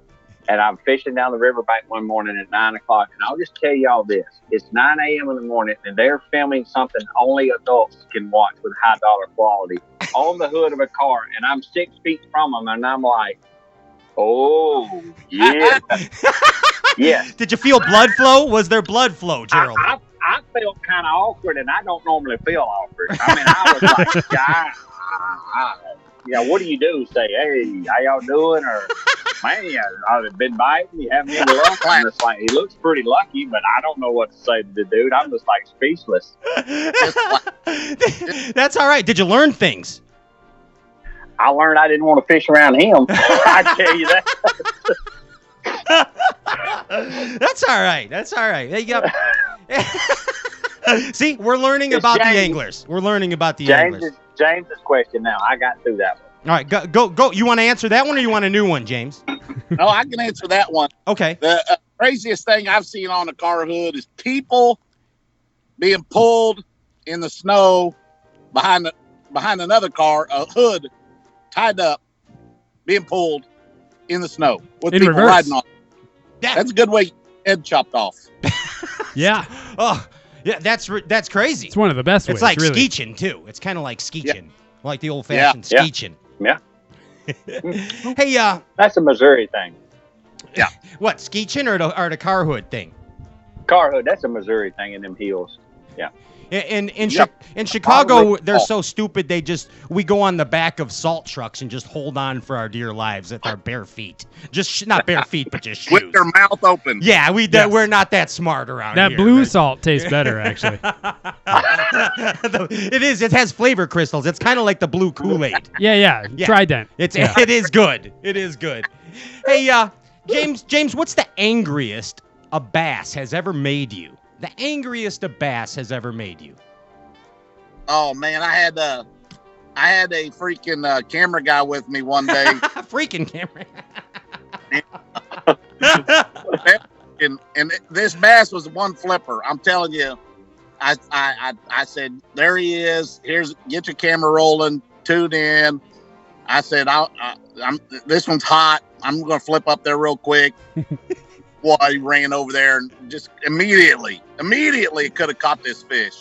And I'm fishing down the riverbank one morning at 9 o'clock. And I'll just tell y'all this. It's 9 a.m. in the morning, and they're filming something only adults can watch with high dollar quality on the hood of a car. And I'm 6 feet from them, and I'm like, oh, yeah. Yeah. Did you feel blood flow? Was there blood flow, Gerald? I felt kind of awkward, and I don't normally feel awkward. I mean, I was like, what do you do? Say, hey, how y'all doing? Or, man, I've been biting. You haven't any luck? I'm just like, he looks pretty lucky, but I don't know what to say to the dude. I'm just like speechless. That's all right. Did you learn things? I learned I didn't want to fish around him. I tell you that. That's all right. That's all right. There you go. See, we're learning about the anglers. We're learning about the anglers. James's question now. I got through that one. All right, go. You want to answer that one, or you want a new one, James? No, I can answer that one. Okay. The craziest thing I've seen on a car hood is people being pulled in the snow behind another car, a hood tied up, being pulled in the snow with In people reverse. riding on. Yeah. That's a good way to get your head chopped off. Yeah. Oh, yeah. That's crazy. It's one of the best ways, It's like really. skeeching too. It's kind of like skeeching, Yeah. like the old-fashioned Yeah. skeeching. Yeah. Hey, That's a Missouri thing. what skeeching or the car hood thing? Car hood, that's a Missouri thing in them hills. Yeah. In Yep. Chicago, they're so stupid. We go on the back of salt trucks and just hold on for our dear lives with our bare feet. Just not bare feet, but just shoes. With their mouth open. Yeah, Yes. we're not that smart around That here. blue but- salt tastes better, actually. It is. It has flavor crystals. It's kind of like the blue Kool-Aid. Yeah. Yeah. Trident. It Yeah. is good. It is good. Hey, James, what's the angriest a bass has ever made you? The angriest a bass has ever made you. Oh man, I had a freaking camera guy with me one day, Freaking camera. and this bass was one flipper. I'm telling you, I said, there he is. Get your camera rolling, tune in. I said, this one's hot. I'm gonna flip up there real quick. Boy, he ran over there and just immediately could have caught this fish.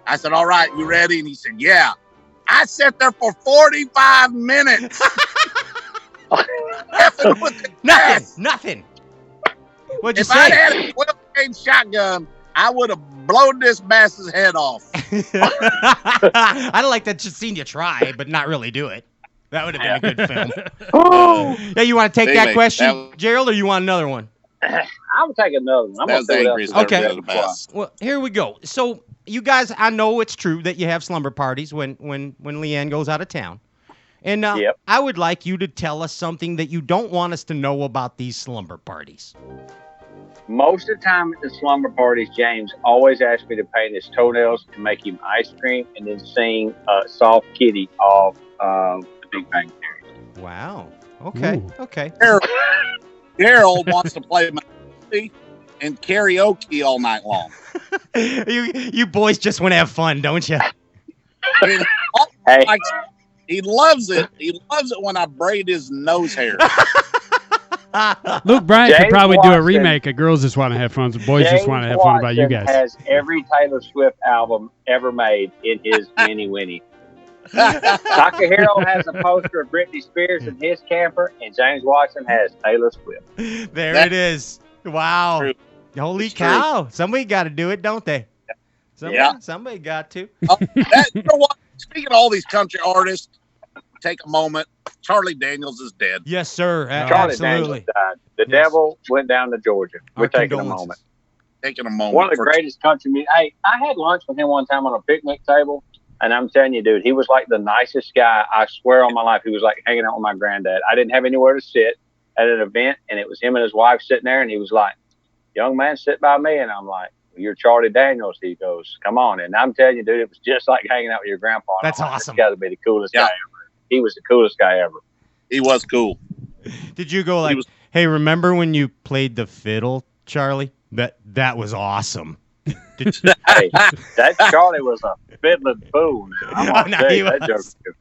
I said, all right, you ready? And he said, yeah. I sat there for 45 minutes. Nothing. What'd you If I'd say? had a 12-gauge shotgun, I would have blown this bass's head off. I'd like to just seen you try, but not really do it. That would have been a good film. Yeah, you want to take that Anyway, question, Gerald, or you want another one? I'm gonna take another one. I'm That was the gonna angriest throw I've it ever out been there. at a bass. Well, here we go. So, you guys, I know it's true that you have slumber parties when Leanne goes out of town. And Yep. I would like you to tell us something that you don't want us to know about these slumber parties. Most of the time at the slumber parties, James always asks me to paint his toenails and make him ice cream and then sing Soft Kitty off the Big Bang Theory. Wow. Okay. Ooh. Okay. Gerald wants to play Monopoly and karaoke all night long. you boys just want to have fun, don't you? And Hey, like, he loves it. He loves it when I braid his nose hair. Luke Bryan could James probably do a Watson. remake of Girls Just Want to Have Fun, so Boys Just Want to Have Fun about you Watson guys. has every Taylor Swift album ever made in his mini winnie. Takahiro has a poster of Britney Spears in his camper, and James Watson has Taylor Swift. There That- it is. Wow. True. Holy It's true. cow. Somebody got to do it, don't they? Yeah. Somebody got to. You know what? speaking of all these country artists, take a moment. Charlie Daniels is dead. Yes, sir. Charlie Absolutely. Daniels died. The Yes. devil went down to Georgia. We're Our taking a condolences. moment. Taking a moment. One of the greatest country music. Hey, I had lunch with him one time on a picnic table, and I'm telling you, dude, he was like the nicest guy. I swear on my life, he was like hanging out with my granddad. I didn't have anywhere to sit at an event, and it was him and his wife sitting there, and he was like, "Young man, sit by me," and I'm like, "You're Charlie Daniels." He goes, "Come on," and I'm telling you, dude, it was just like hanging out with your grandpa. And That's I'm like, awesome. This got to be the coolest guy ever. He was the coolest guy ever. He was cool. Did you go like, hey, remember when you played the fiddle, Charlie? That was awesome. Hey, that Charlie was a fiddling fool. Now. I'm No, gonna he say that was. joke.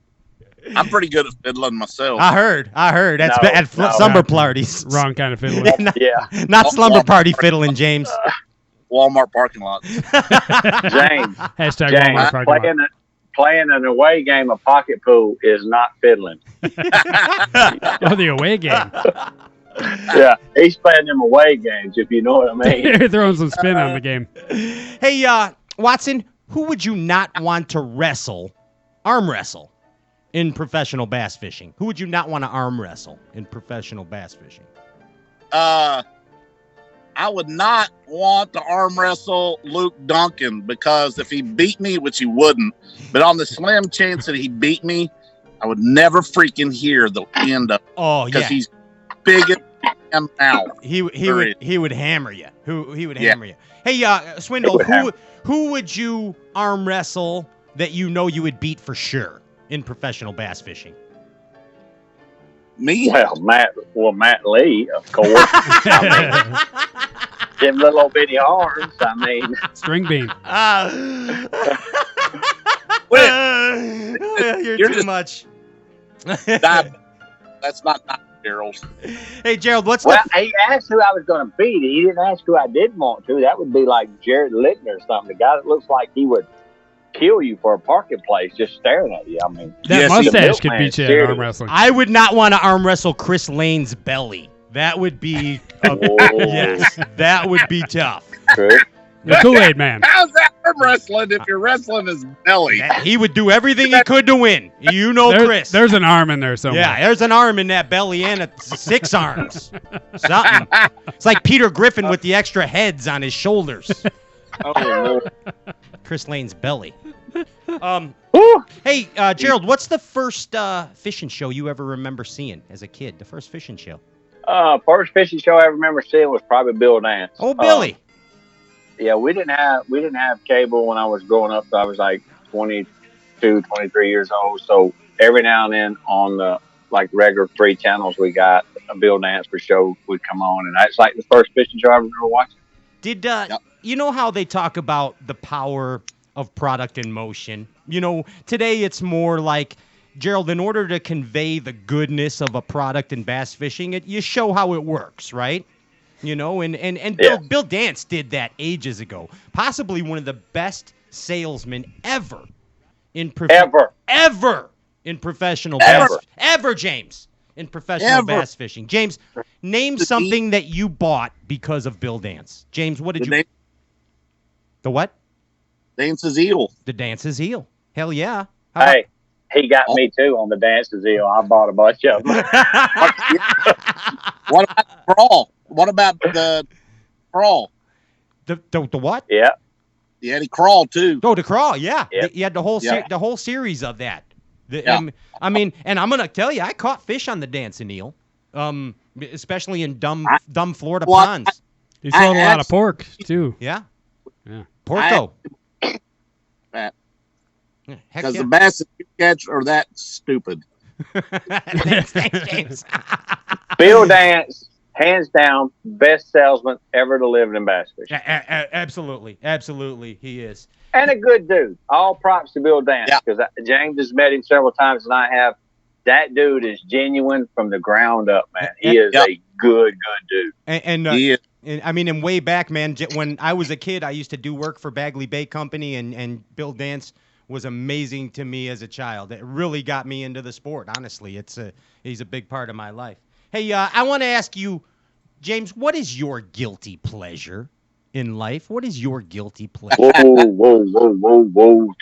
I'm pretty good at fiddling myself. I heard. That's No, at no. slumber parties. Wrong kind of fiddling. Not slumber party fiddling, James. Walmart parking lot. James, Hashtag Walmart parking lot. playing an away game of pocket pool is not fiddling. Oh, the away game. Yeah, he's playing them away games, if you know what I mean. You're throwing some spin on the game. Hey, Watson, who would you not want to arm wrestle, in professional bass fishing? Who would you not want to arm wrestle in professional bass fishing? I would not want to arm wrestle Luke Duncan because if he beat me, which he wouldn't, but on the slim chance that he beat me, I would never freaking hear the end of it. Oh, yeah. Because he's big and out. He would hammer you. He would hammer you. Hey, Swindle, who would you arm wrestle that you know you would beat for sure in professional bass fishing? Me? Well, Matt Lee, of course. Them little old bitty arms. I mean, string bean. You're too much. That's not Gerald. Hey, Gerald, he asked who I was going to beat. He didn't ask who I did want to. That would be like Jared Littner or something. The guy that looks like he would kill you for a parking place just staring at you. I mean, that mustache could beat you in arm wrestling. I would not want to arm wrestle Chris Lane's belly. That would be yes, that would be tough. True. The Kool-Aid Man. How's that arm wrestling if you're wrestling his belly? He would do everything he could to win. You know, Chris. There's an arm in there somewhere. Yeah, there's an arm in that belly and 6 arms. Something. It's like Peter Griffin with the extra heads on his shoulders. Oh, Lord. Chris Lane's belly. Hey, Gerald, what's the first fishing show you ever remember seeing as a kid? The first fishing show? First fishing show I remember seeing was probably Bill Dance. Oh, Billy. Yeah, we didn't have cable when I was growing up. So I was like 22, 23 years old. So every now and then on the regular 3 channels we got, a Bill Dance show would come on, and that's like the first fishing show I remember watching. Did you know how they talk about the power of product in motion? You know, today it's more like, Gerald, in order to convey the goodness of a product in bass fishing, you show how it works, right? You know, and Bill Dance did that ages ago. Possibly one of the best salesmen ever in professional bass. Ever, James, in professional bass fishing. James, name something that you bought because of Bill Dance. James, what did you? The what? Dance's eel. The Dance's eel. Hell yeah. Hey, he got me too on the Dance's eel. I bought a bunch of them. What about the crawl? What about the crawl? The what? Yeah. The Eddie Crawl too. Oh, the crawl, yeah. Yep. You had the whole series of that. I mean, and I'm gonna tell you, I caught fish on the Dancing Eel, especially in dumb Florida ponds. He sold a lot of pork too. Yeah. Porco. Because the bass that you catch are that stupid. Thanks, James. Bill Dance, hands down, best salesman ever to live in bass fishing. Absolutely, he is. And a good dude. All props to Bill Dance, because James has met him several times, and I have. That dude is genuine from the ground up, man. He is a good dude. And I mean, and way back, man, when I was a kid, I used to do work for Bagley Bay Company, and Bill Dance was amazing to me as a child. It really got me into the sport, honestly. He's a big part of my life. Hey, I want to ask you, James, what is your guilty pleasure in life? What is your guilty pleasure? Whoa.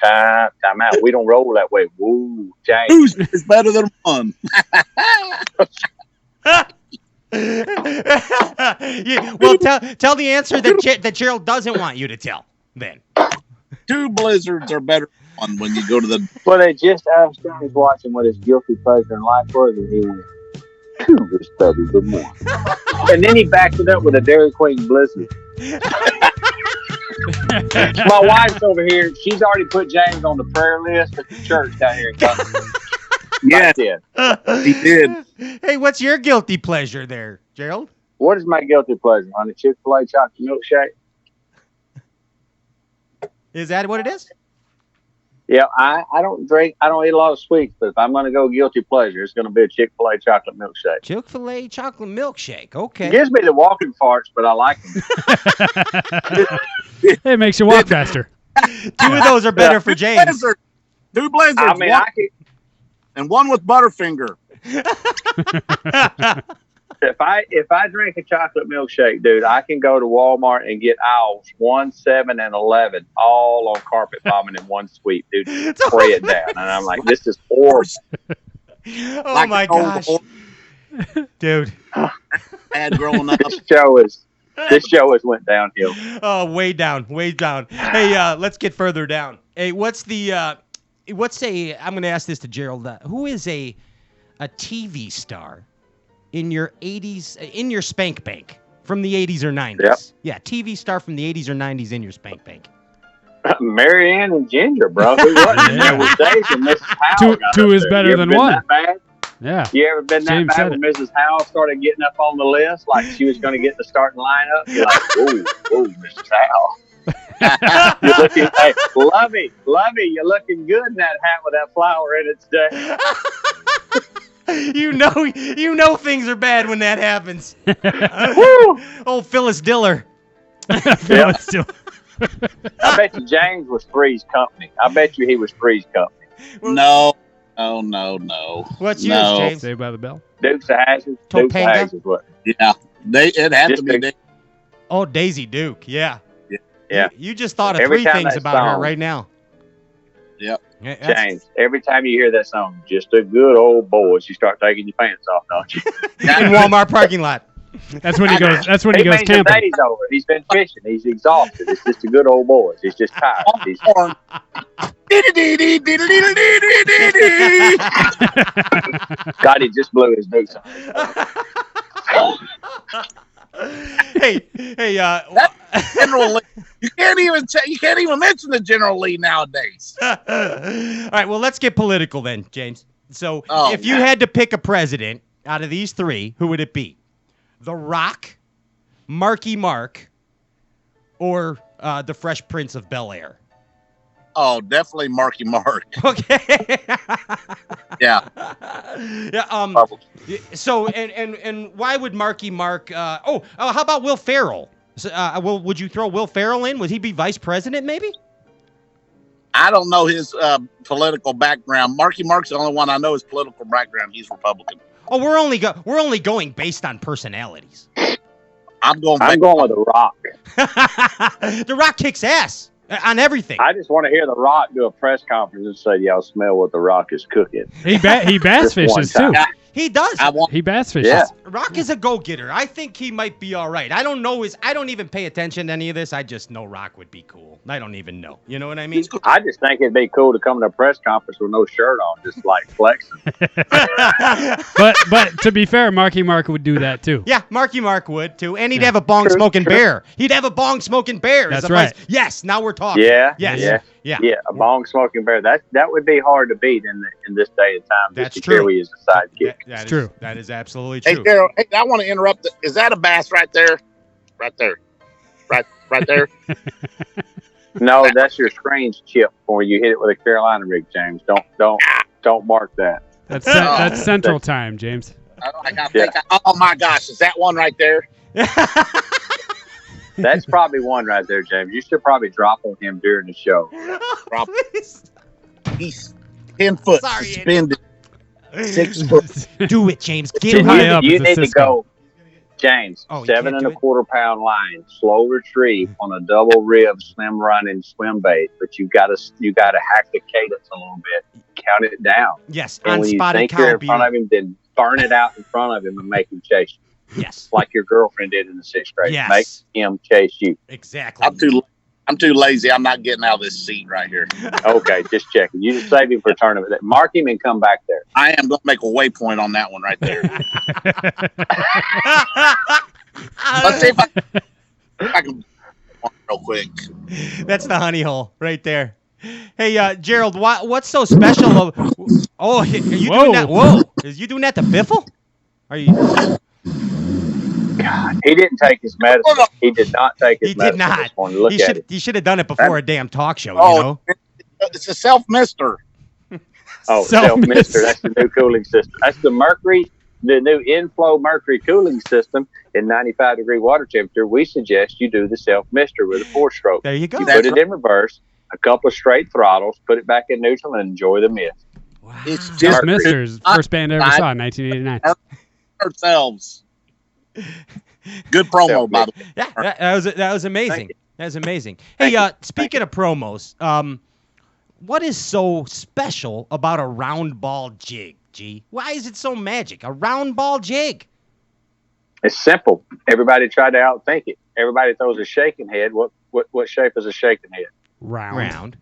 Time out. We don't roll that way. Whoa, James. Two is better than one. Well, tell the answer that Gerald doesn't want you to tell. Then 2 blizzards are better than one when you go to the. Well, they just asked James watching what his guilty pleasure in life was, and he went, 2 is better than 1. And then he backed it up with a Dairy Queen Blizzard. My wife's over here. She's already put James on the prayer list at the church down here in Guthrie. Yeah, he did. Hey, what's your guilty pleasure there, Gerald? What is my guilty pleasure? On the Chick-fil-A chocolate milkshake? Is that what it is? Yeah, I don't drink. I don't eat a lot of sweets, but if I'm going to go guilty pleasure, it's going to be a Chick-fil-A chocolate milkshake. Chick-fil-A chocolate milkshake. Okay. It gives me the walking farts, but I like them. It makes you walk faster. 2 of those are better for James. 2 blizzards. I mean, and one with Butterfinger. If I drink a chocolate milkshake, dude, I can go to Walmart and get aisles 1, 7, and 11 all on carpet bombing in one sweep, dude. Spray it down, and I'm like, this is horrible. Oh Like my gosh, dude! Had growing up. This show has went downhill. Oh, way down. Hey, let's get further down. Hey, I'm going to ask this to Gerald. Who is a TV star in your 80s, in your spank bank from the 80s or 90s? Yep. Yeah, TV star from the 80s or 90s in your spank bank. Mary Ann and Ginger, bro. Who wasn't in there with Dave and Mrs. Howell? Two is better than one. That bad? Yeah. You ever been that James bad when Mrs. Howell started getting up on the list like she was going to get the starting lineup? You're like, whoa, Mrs. Howell. You're looking, hey, Lovey, you're looking good in that hat with that flower in it today. You know things are bad when that happens. Old Phyllis Diller. Phyllis Diller. I bet you James was Three's company. I bet you he was Three's company. No. What's yours, James? Saved by the Bell. Dukes of Hazzard. Topanga? Dukes of Hazzard, what? Yeah. It had Just to be. Oh, Daisy Duke. Yeah. Yeah. You just thought of Every 3 time things that about her song- right now. Yep. Yeah, that's- James, every time you hear that song, just a good old boys, you start taking your pants off, don't you? in Walmart parking lot. That's when he goes. That's when he He goes means the camping. day's over. He's been fishing. He's exhausted. It's just a good old boys. He's just tired. He's, God, he just blew his nose off. hey, General Lee. You can't even mention the General Lee nowadays. all right, well, let's get political then, James. So, if you man. had to pick a president out of these 3, who would it be? The Rock, Marky Mark, or the Fresh Prince of Bel-Air? Oh, definitely Marky Mark. Okay. Yeah. Yeah. So, and why would Marky Mark? How about Will Ferrell? So, would you throw Will Ferrell in? Would he be vice president? Maybe. I don't know his political background. Marky Mark's the only one I know his political background. He's Republican. Oh, we're only going based on personalities. I'm going with The Rock. The Rock kicks ass on everything. I just want to hear The Rock do a press conference and say, y'all smell what The Rock is cooking. He bass fishes too. He does. He bass fishes. Yeah. Rock is a go-getter. I think he might be all right. I don't know I don't even pay attention to any of this. I just know Rock would be cool. I don't even know. You know what I mean? I just think it'd be cool to come to a press conference with no shirt on, just like flexing. But to be fair, Marky Mark would do that too. Yeah, Marky Mark would too, and he'd have a bong smoking bear. He'd have a bong smoking bear. That's right. Yes, now we're talking. Yeah. Yes. Yeah. A bong smoking bear. That would be hard to beat in this day and time. That's just to true. carry as a sidekick. That's true. That is absolutely Hey, true. Daryl, hey, I want to interrupt. Is that a bass right there? Right there. Right there. No, that's your screens chip when you hit it with a Carolina rig, James. Don't mark that. That's Central Time, James. Oh my gosh, is that one right there? That's probably one right there, James. You should probably drop on him during the show. Please. He's 10 foot Sorry, suspended. 6 foot. Do it, James. Get Too him high here. up. You It's a need to Cisco. go. James, Oh, you 7 can't and do a it? quarter pound line, slow retrieve on a double rib swim run and swim bait. But you gotta hack the cadence a little bit, count it down. Yes, And on when you spotted think cow you're in front beer. of him, then burn it out in front of him and make him chase you, Yes. like your girlfriend did in the 6th grade. Yes. Make him chase you. Exactly. I'm too lazy. I'm not getting out of this seat right here. Okay, just checking. You just save him for tournament. Mark him and come back there. I am going to make a waypoint on that one right there. Let's see if I can real quick. That's the honey hole right there. Hey, Gerald, what's so special? Are you doing that? Whoa, is you doing that to Biffle? Are you? God, he didn't take his medicine. He did not take his medicine. He did not. This morning. Look at it. He should have done it before a damn talk show. Oh, You know. It's a self-mister. Oh, self-mister. That's the new cooling system. That's the mercury, the new inflow mercury cooling system in 95-degree water temperature. We suggest you do the self-mister with a 4-stroke. There you go. You put it in reverse, a couple of straight throttles, put it back in neutral, and enjoy the mist. Wow. It's just Misters, first band I ever saw in 1989. Ourselves. Good promo, by the way. Yeah, that was amazing. That was amazing. Hey, speaking of promos, what is so special about a round ball jig, G? Why is it so magic? A round ball jig. It's simple. Everybody tried to outthink it. Everybody throws a shaking head. What shape is a shaking head? Round.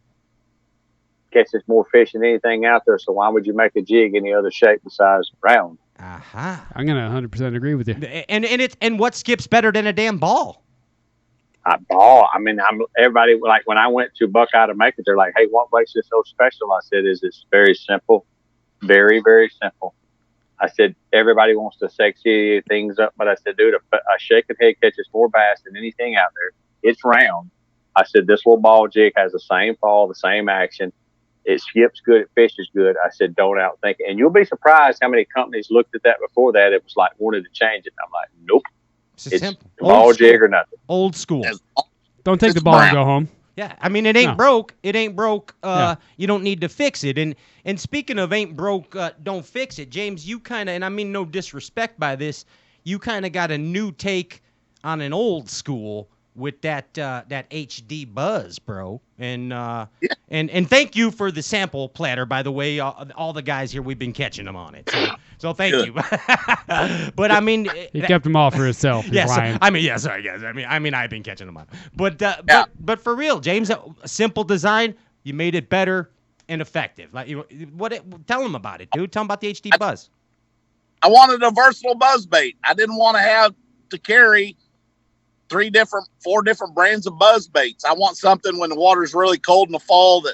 Catches more fish than anything out there, so why would you make a jig any other shape besides round? Aha. I'm gonna 100% agree with you. And what skips better than a damn ball? A ball. I mean, everybody, like when I went to Buckeye to make it, they're like, "Hey, what makes it so special?" I said, "It's very simple, very, very simple." I said, "Everybody wants to sexy things up, but I said, dude, a shaking head catches more bass than anything out there. It's round." I said, "This little ball jig has the same fall, the same action. It skips good, it fishes good." I said, "Don't outthink it." And you'll be surprised how many companies looked at that before that. It was like wanted to change it. I'm like, nope. It's simple. Ball jig or nothing. Old school. Don't take the ball and go home. Yeah, I mean, it ain't broke. It ain't broke. Yeah. You don't need to fix it. And speaking of ain't broke, don't fix it, James, you kind of, and I mean no disrespect by this, you kind of got a new take on an old school with that HD buzz, bro. And and thank you for the sample platter, by the way. All the guys here, we've been catching them on it. So thank you. But I mean, He kept them all for himself. yes. Ryan. I mean, yeah. Sorry, guys. I mean, I've been catching them on. But for real, James, a simple design. You made it better and effective. Like, tell them about it, dude. Tell them about the HD buzz. I wanted a versatile buzz bait. I didn't want to have to carry 4 different brands of buzz baits. I want something when the water's really cold in the fall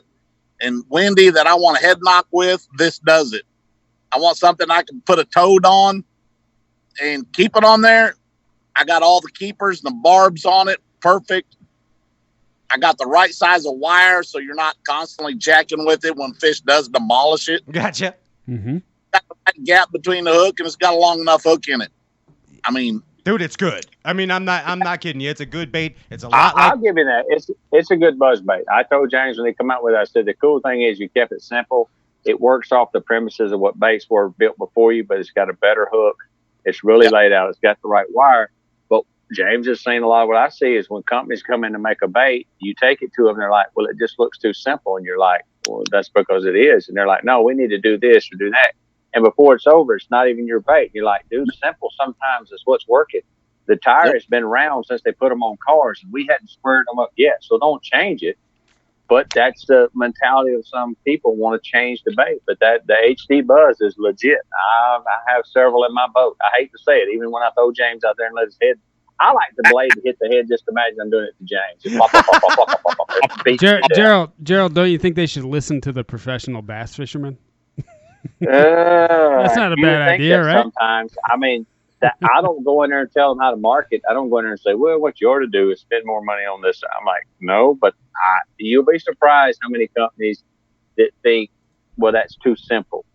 and windy that I want to head knock with. This does it. I want something I can put a toad on and keep it on there. I got all the keepers and the barbs on it. Perfect. I got the right size of wire so you're not constantly jacking with it when fish does demolish it. Gotcha. Mm-hmm. Got the right gap between the hook and it's got a long enough hook in it. I mean, dude, it's good. I mean, I'm not kidding you. It's a good bait. It's a lot. I'll give you that. It's a good buzz bait. I told James when they come out with it, I said the cool thing is you kept it simple. It works off the premises of what baits were built before you, but it's got a better hook. It's really laid out. It's got the right wire. But James is saying a lot of what I see is when companies come in to make a bait, you take it to them, they're like, well, it just looks too simple. And you're like, well, that's because it is. And they're like, no, we need to do this or do that. And before it's over, it's not even your bait. You're like, dude, simple sometimes is what's working. The tire has been round since they put them on cars, and we hadn't squared them up yet. So don't change it. But that's the mentality of some people want to change the bait. But the HD buzz is legit. I have several in my boat. I hate to say it, even when I throw James out there and let his head. I like the blade to hit the head. Just imagine I'm doing it to James. Just pop, pop, pop, pop, pop, pop, pop. It beats me down. Gerald, don't you think they should listen to the professional bass fishermen? That's not a bad idea, right? Sometimes, I mean, I don't go in there and tell them how to market. I don't go in there and say, well, what you ought to do is spend more money on this. I'm like, no, but you'll be surprised how many companies that think, well, that's too simple.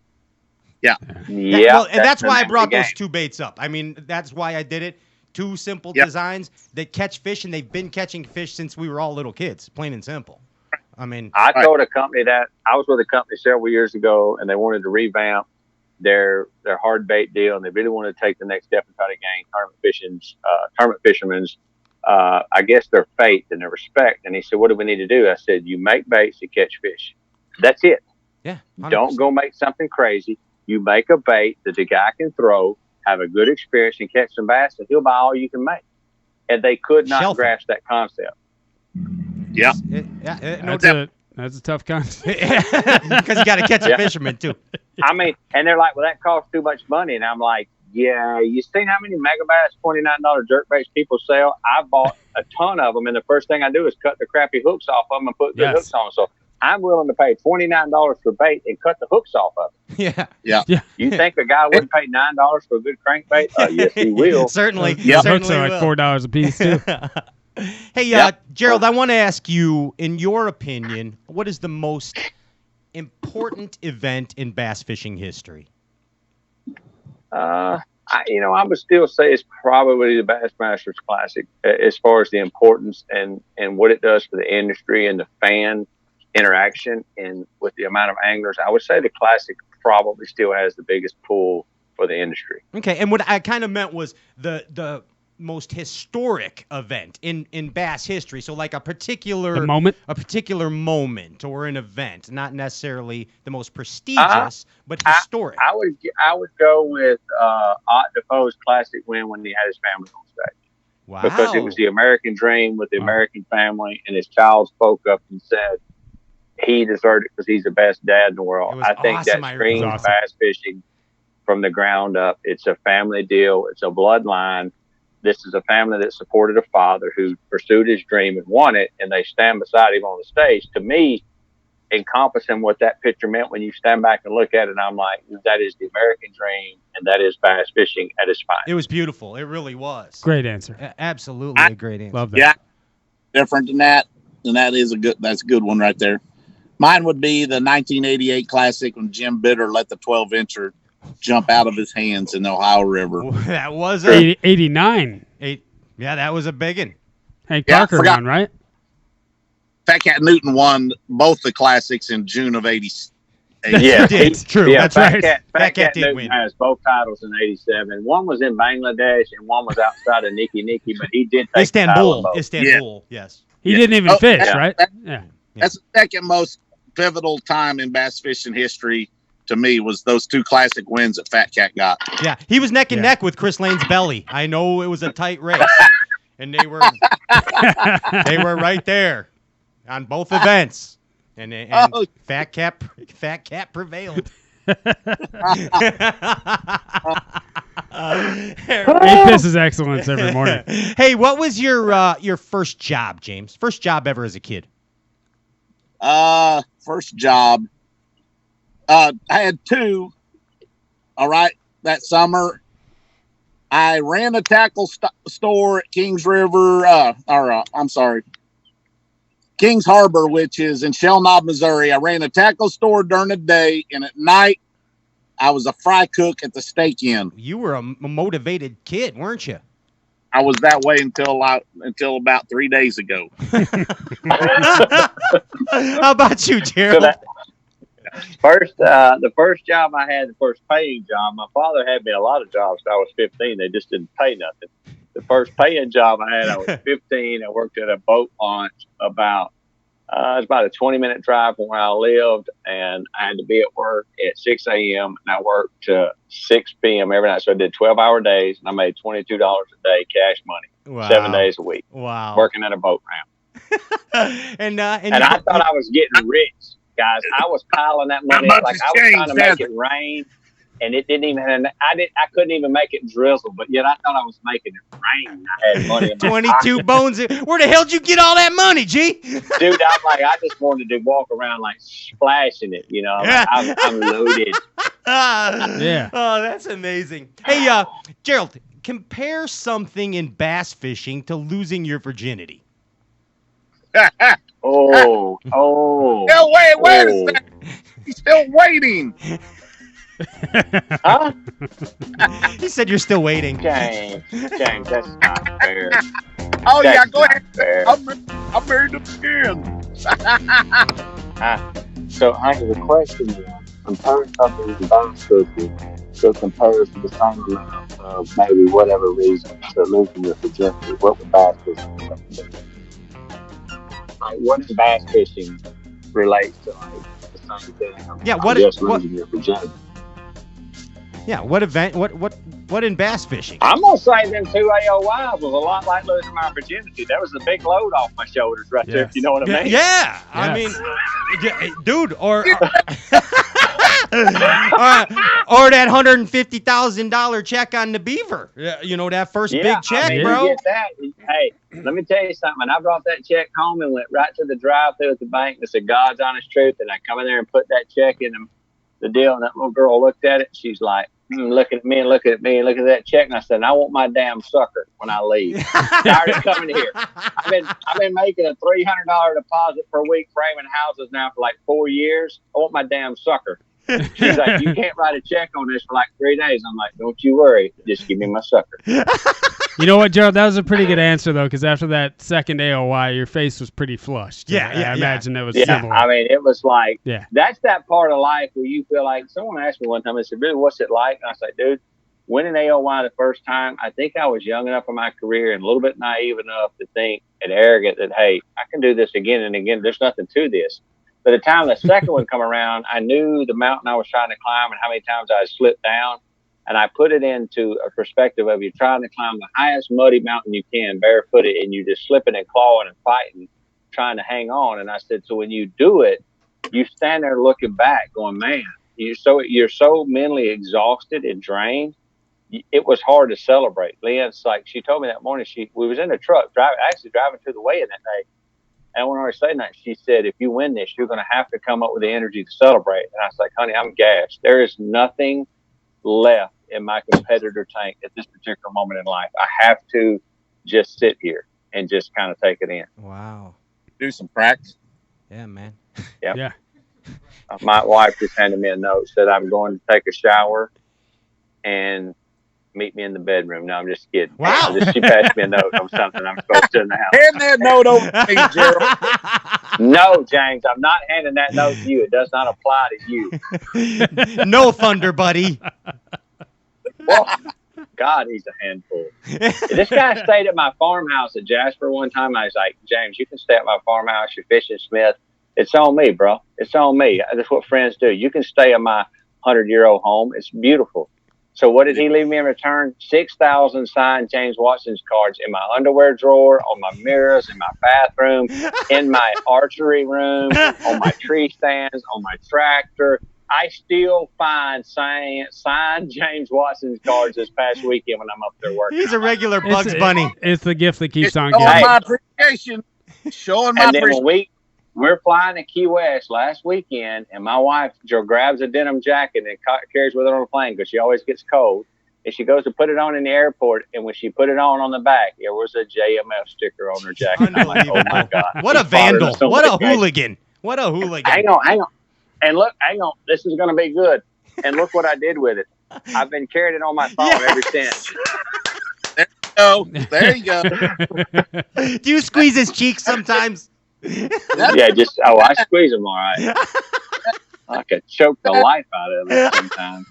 Yeah. Yeah. Well, and that's why I brought those 2 baits up. I mean, that's why I did it. 2 simple designs that catch fish, and they've been catching fish since we were all little kids, plain and simple. I mean, I told a company that I was with a company several years ago, and they wanted to revamp their hard bait deal, and they really want to take the next step and try to gain tournament fishermen's, I guess, their faith and their respect. And he said, "What do we need to do?" I said, "You make baits to catch fish. That's it. Yeah. 100%. Don't go make something crazy. You make a bait that the guy can throw, have a good experience, and catch some bass, and he'll buy all you can make." And they could not grasp that concept. Yeah. That's a tough concept. Because you got to catch a fisherman, too. I mean, and they're like, "Well, that costs too much money." And I'm like, "Yeah, you seen how many Megabass $29 jerkbaits people sell? I bought a ton of them, and the first thing I do is cut the crappy hooks off of them and put good hooks on them. So I'm willing to pay $29 for bait and cut the hooks off of it." Yeah. You think a guy wouldn't pay $9 for a good crankbait? Yes, he will. Certainly. Hooks are like $4 a piece, too. Hey, Gerald, I want to ask you, in your opinion, what is the most important event in bass fishing history? I would still say it's probably the Bassmasters Classic as far as the importance and what it does for the industry and the fan interaction and with the amount of anglers. I would say the Classic probably still has the biggest pull for the industry. Okay, and what I kind of meant was the most historic event in bass history. So like a particular moment or an event, not necessarily the most prestigious, but historic. I would go with Ott Defoe's Classic win when he had his family on stage. Wow. Because it was the American dream with the American family, and his child spoke up and said he deserved it because he's the best dad in the world. I think awesome. that screams bass fishing from the ground up. It's a family deal. It's a bloodline. This is a family that supported a father who pursued his dream and won it, and they stand beside him on the stage. To me, encompassing what that picture meant, when you stand back and look at it, I'm like, that is the American dream, and that is bass fishing at its finest. It was beautiful. It really was. Great answer. Absolutely a great answer. Love that. Yeah, different than that, and that's a good one right there. Mine would be the 1988 Classic when Jim Bitter let the 12-incher jump out of his hands in the Ohio River. That was 89. Yeah, that was a big one. Hank Parker won, right? Fat Cat Newton won both the Classics in June of 88. Yeah, it's true. Yeah, that's Fat right. Cat did Newton win. has both titles in '87. One was in Bangladesh and one was outside of Niki, but he did take Istanbul. Istanbul, Yes. He didn't even fish, right? That's the second most pivotal time in bass fishing history to me, was those two Classic wins that Fat Cat got. Yeah, he was neck and neck with Chris Lane's belly. I know it was a tight race, and they were right there on both events, and Fat Cat prevailed. He pisses excellence every morning. Hey, what was your first job, James? First job ever as a kid? First job. I had two. All right, that summer, I ran a tackle store at Kings River. Kings Harbor, which is in Shell Knob, Missouri. I ran a tackle store during the day, and at night, I was a fry cook at the Steak Inn. You were a motivated kid, weren't you? I was that way until about 3 days ago. How about you, Gerald? The first job I had, the first paying job, my father had me a lot of jobs till I was 15. They just didn't pay nothing. The first paying job I had, I was 15. I worked at a boat launch it was about a 20-minute drive from where I lived, and I had to be at work at 6 a.m. and I worked to 6 p.m. every night. So I did 12-hour days, and I made $22 a day cash money, 7 days a week. Wow. Working at a boat ramp. and I thought I was getting rich, guys. I was piling that money up like I was trying to make it rain, and it didn't even. I couldn't even make it drizzle, but yet I thought I was making it rain. I had money in my 22 pocket. bones. Where the hell did you get all that money, G? Dude, I'm like, I just wanted to walk around like splashing it, I'm loaded. Yeah. Oh, that's amazing. Hey, Gerald, compare something in bass fishing to losing your virginity. Oh. No, wait a second. He's still waiting. Huh? He said you're still waiting. James, that's not fair. Oh, That's yeah, go not ahead. fair. I'm married to again. So I have a question. Comparing something in bass fishing that compares to the same length of maybe whatever reason to losing your virginity? What would bass fishing relate to? Like, what in bass fishing relates to like the same thing Yeah, of just losing your virginity? Yeah, what in bass fishing? I'm gonna say them 2 AOYs was a lot like losing my virginity. That was a big load off my shoulders right there. If you know what I mean? Yeah. I mean, dude, or that $150,000 check on the beaver. You know, that first big check, bro. You get that. Hey, let me tell you something. I brought that check home and went right to the drive-thru at the bank and said, "God's honest truth." And I come in there and put that check in the deal, and that little girl looked at it. And she's like, looking at me and looking at me and looking at that check. And I said, "I want my damn sucker when I leave." Tired of coming here. I've been making a $300 deposit per week framing houses now for like 4 years. I want my damn sucker. She's like, "You can't write a check on this for like 3 days." I'm like, "Don't you worry. Just give me my sucker." You know what, Gerald? That was a pretty good answer, though, because after that second AOY, your face was pretty flushed. I imagine that was similar. I mean, it was like, that's that part of life where you feel like, someone asked me one time, they said, "Really, what's it like?" And I said, "Dude, winning AOY the first time, I think I was young enough in my career and a little bit naive enough to think and arrogant that, hey, I can do this again and again. There's nothing to this." By the time the second one come around, I knew the mountain I was trying to climb and how many times I had slipped down. And I put it into a perspective of, you're trying to climb the highest muddy mountain you can, barefooted, and you're just slipping and clawing and fighting, trying to hang on. And I said, so when you do it, you stand there looking back going, man, you're so mentally exhausted and drained. It was hard to celebrate. Leanne's like, she told me that morning, we was in the truck, driving to the weigh-in that day. And when I was saying that, she said, "If you win this, you're going to have to come up with the energy to celebrate." And I was like, "Honey, I'm gassed. There is nothing left in my competitor tank at this particular moment in life. I have to just sit here and just kind of take it in." Wow. Do some practice. Yeah, man. Yep. Yeah. My wife just handed me a note, said I'm going to take a shower and meet me in the bedroom. No, I'm just kidding. Wow. She passed me a note on something I'm supposed to in the house. Hand that note over to me, Gerald. No, James, I'm not handing that note to you. It does not apply to you. No thunder, buddy. Well, God, he's a handful. This guy stayed at my farmhouse at Jasper one time. I was like, "James, you can stay at my farmhouse. You're fishing Smith. It's on me, bro. It's on me. That's what friends do. You can stay in my 100-year-old home. It's beautiful." So what did he leave me in return? 6,000 signed James Watson's cards in my underwear drawer, on my mirrors, in my bathroom, in my archery room, on my tree stands, on my tractor. I still find signed James Watson's cards this past weekend when I'm up there working. He's a regular Bugs Bunny. It's the gift that keeps on Showing giving. my appreciation. Showing my And then appreciation. we're flying to Key West last weekend, and my wife grabs a denim jacket and carries with her on the plane because she always gets cold. And she goes to put it on in the airport, and when she put it on the back, there was a JMF sticker on her jacket. I'm like, oh my God. What a vandal. What a hooligan. What a hooligan. Hang on. And look, hang on. This is going to be good. And look what I did with it. I've been carrying it on my phone ever since. There you go. Do you squeeze his cheeks sometimes? Yeah, I squeeze them all right. I could choke the life out of it sometimes.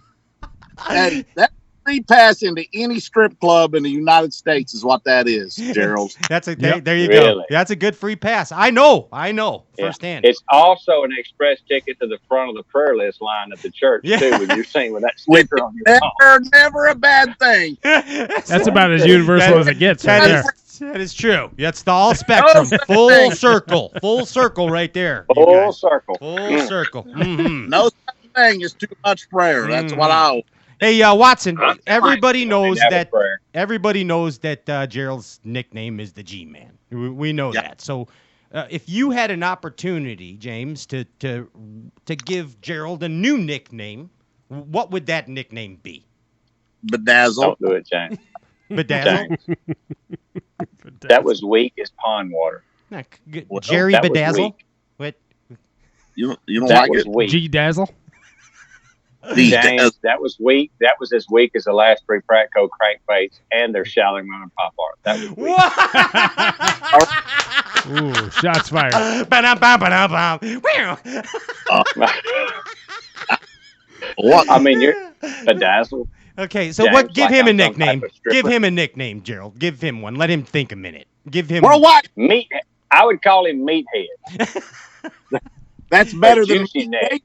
And that's free pass into any strip club in the United States is what that is, Gerald. There you Really? go. That's a good free pass. I know firsthand. It's also an express ticket to the front of the prayer list line at the church too, when you're singing with that sticker on your phone. Never a bad thing. That's about as universal as it gets right there. That is true. That's the all spectrum. Full circle. Full circle right there. Full circle. Full circle. Mm-hmm. No such thing is too much prayer. That's what I. Hey, Watson. Everybody knows that. Prayer. Everybody knows that Gerald's nickname is the G-Man. We know that. So, if you had an opportunity, James, to give Gerald a new nickname, what would that nickname be? Bedazzle. Don't do it, James. Bedazzle. That was weak as pond water. Jerry that was Bedazzle. weak. What? You don't That like was it? weak. G-Dazzle. James, that was weak. That was as weak as the last three Pratco crankbaits and their shallow moon and pop art. That was weak. Ooh, shots fired. What? I mean, you're bedazzled. Okay, so James, what? Give like him a I'm some type nickname. of stripper. Give him a nickname, Gerald. Give him one. Let him think a minute. Give him Worldwide. Meat. I would call him Meathead. That's better than Juicy Neck.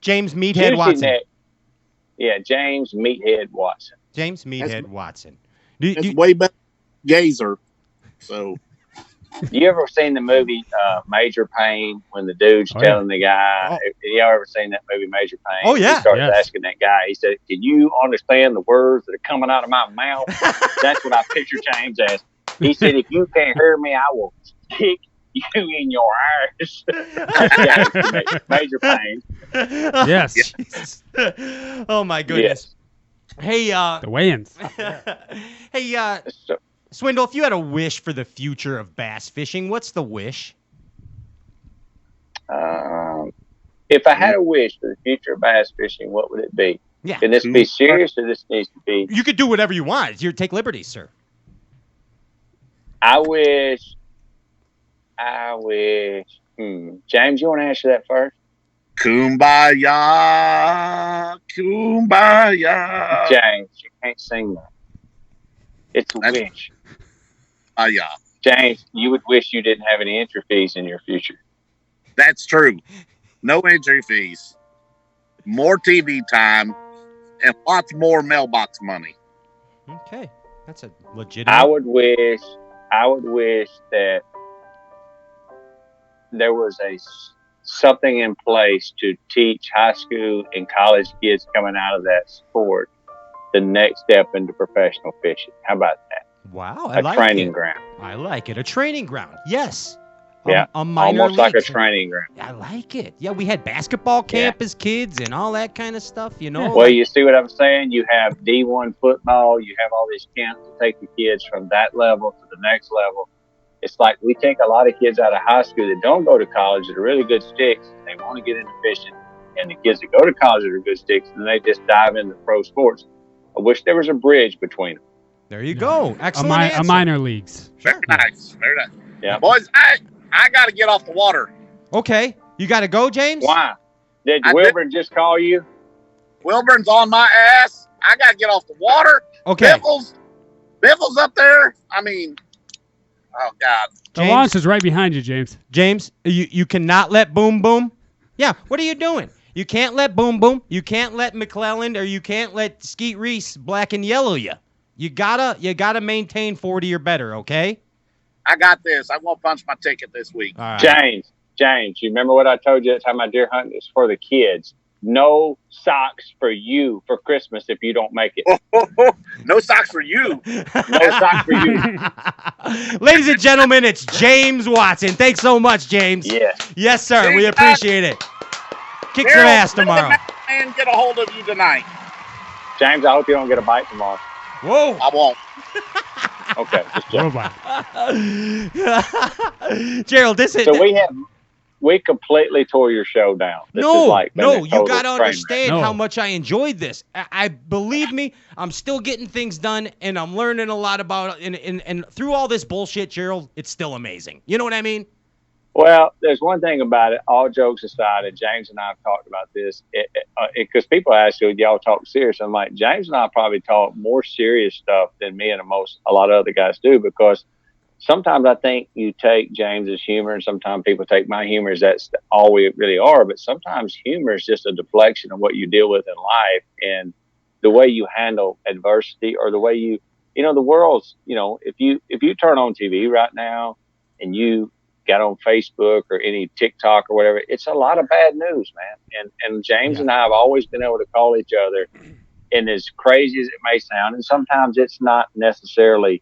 James Meathead Juicy Watson. Neck. Yeah, James Meathead Watson. James Meathead Watson. It's way better than Gazer. So. You ever seen the movie Major Payne when the dude's telling the guy? Y'all ever seen that movie Major Payne? Oh, yeah. He starts asking that guy. He said, "Can you understand the words that are coming out of my mouth?" That's what I picture James as. He said, "If you can't hear me, I will kick you in your ass." That's James, Major Payne. Yes. Oh my goodness. Yes. Hey, the weigh-ins. Hey, Swindle, if you had a wish for the future of bass fishing, what's the wish? If I had a wish for the future of bass fishing, what would it be? Yeah. Can this be serious or this needs to be? You could do whatever you want. You take liberties, sir. I wish. James, you want to answer that first? Kumbaya. James, you can't sing that. It's a wish. Yeah. James, you would wish you didn't have any entry fees in your future. That's true. No entry fees. More TV time and lots more mailbox money. Okay. That's a legitimate. I would wish that there was something in place to teach high school and college kids coming out of that sport the next step into professional fishing. How about that? Wow, I like it. A training ground. I like it. A training ground. Yes. Yeah. A minor almost like a leagues. training ground. I like it. Yeah, we had basketball camp as kids and all that kind of stuff, you know. Well, you see what I'm saying? You have D1 football. You have all these camps to take the kids from that level to the next level. It's like we take a lot of kids out of high school that don't go to college that are really good sticks. They want to get into fishing. And the kids that go to college that are good sticks, and they just dive into pro sports. I wish there was a bridge between them. There you go. Excellent answer. A minor leagues. Very nice. Very nice. Yeah. Boys, I got to get off the water. Okay. You got to go, James? Why? Did Wilburn just call you? Wilburn's on my ass. I got to get off the water. Okay. Biffle's up there. I mean, oh, God. The launch is right behind you, James. James, you cannot let Boom Boom. Yeah, what are you doing? You can't let Boom Boom. You can't let McClelland, or you can't let Skeet Reese black and yellow you. You gotta maintain 40 or better, okay? I got this. I won't punch my ticket this week. All right. James, you remember what I told you at the time I deer hunting is for the kids. No socks for you for Christmas if you don't make it. No socks for you. No socks for you. Ladies and gentlemen, it's James Watson. Thanks so much, James. Yes. Yes, sir. We appreciate it. Kick some ass tomorrow. And get a hold of you tonight. James, I hope you don't get a bite tomorrow. Whoa. I won't. Okay. Gerald, this is... So we completely tore your show down. No, you got to understand how much I enjoyed this. I believe me, I'm still getting things done, and I'm learning a lot about it. And through all this bullshit, Gerald, it's still amazing. You know what I mean? Well, there's one thing about it, all jokes aside, and James and I have talked about this, because people ask you, y'all talk serious. I'm like, James and I probably talk more serious stuff than me and a lot of other guys do, because sometimes I think you take James's humor, and sometimes people take my humor as that's all we really are. But sometimes humor is just a deflection of what you deal with in life, and the way you handle adversity, or the way the world's, if you turn on TV right now and you got on Facebook or any TikTok or whatever, it's a lot of bad news, man. And James and I have always been able to call each other, and as crazy as it may sound, and sometimes it's not necessarily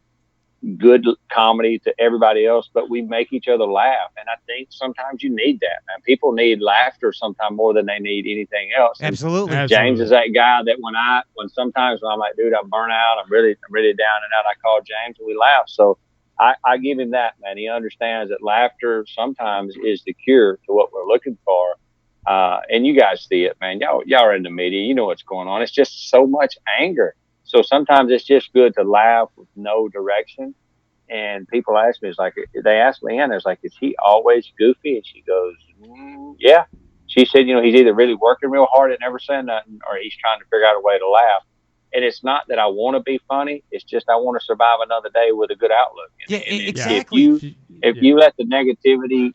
good comedy to everybody else, but we make each other laugh. And I think sometimes you need that, man. People need laughter sometimes more than they need anything else. Absolutely. And James is that guy that when sometimes when I'm like, dude, I'm burnt out, I'm really down and out, I call James and we laugh. So I give him that, man. He understands that laughter sometimes is the cure to what we're looking for. And you guys see it, man. Y'all are in the media. You know what's going on. It's just so much anger. So sometimes it's just good to laugh with no direction. And people ask me, they ask Leanne, it's like, is he always goofy? And she goes, yeah. she said, he's either really working real hard and never saying nothing, or he's trying to figure out a way to laugh. And it's not that I want to be funny. It's just I want to survive another day with a good outlook. Yeah, and exactly. If you let the negativity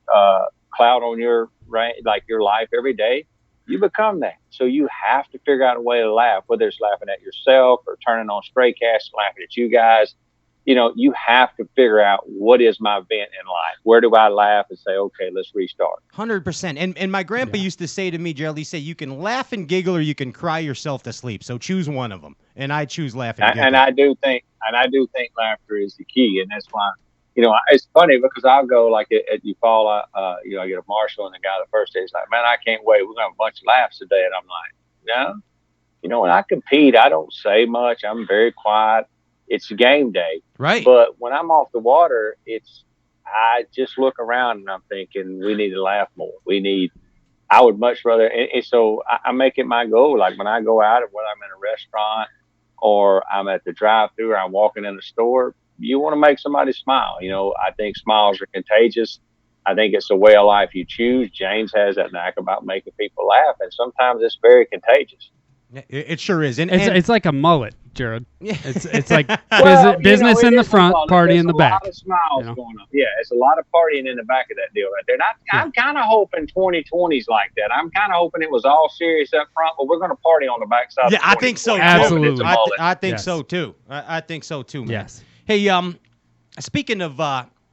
cloud on your life every day, you become that. So you have to figure out a way to laugh, whether it's laughing at yourself or turning on stray casts, laughing at you guys. You have to figure out what is my vent in life. Where do I laugh and say, okay, let's restart? 100%. And my grandpa used to say to me, Gerald, he said, you can laugh and giggle or you can cry yourself to sleep. So choose one of them. And I choose laugh and giggle. And I do think laughter is the key. And that's why, it's funny because I'll go like at Eufaula, I get a marshal, and the guy the first day is like, man, I can't wait. We're going to have a bunch of laughs today. And I'm like, no, when I compete, I don't say much. I'm very quiet. It's game day. Right. But when I'm off the water, I just look around and I'm thinking we need to laugh more. I would much rather, and so I make it my goal. Like when I go out, whether I'm in a restaurant or I'm at the drive-thru or I'm walking in the store, you want to make somebody smile. I think smiles are contagious. I think it's a way of life you choose. James has that knack about making people laugh, and sometimes it's very contagious. It sure is. And it's like a mullet, Gerald. Yeah. It's like business in the front, party in the back. There's a lot of smiles going on. Yeah, it's a lot of partying in the back of that deal right there. I'm kind of hoping 2020's like that. I'm kind of hoping it was all serious up front, but we're going to party on the backside. Yeah, I think so. Absolutely. I think so too. I think so too, man. Yes. Hey, speaking of,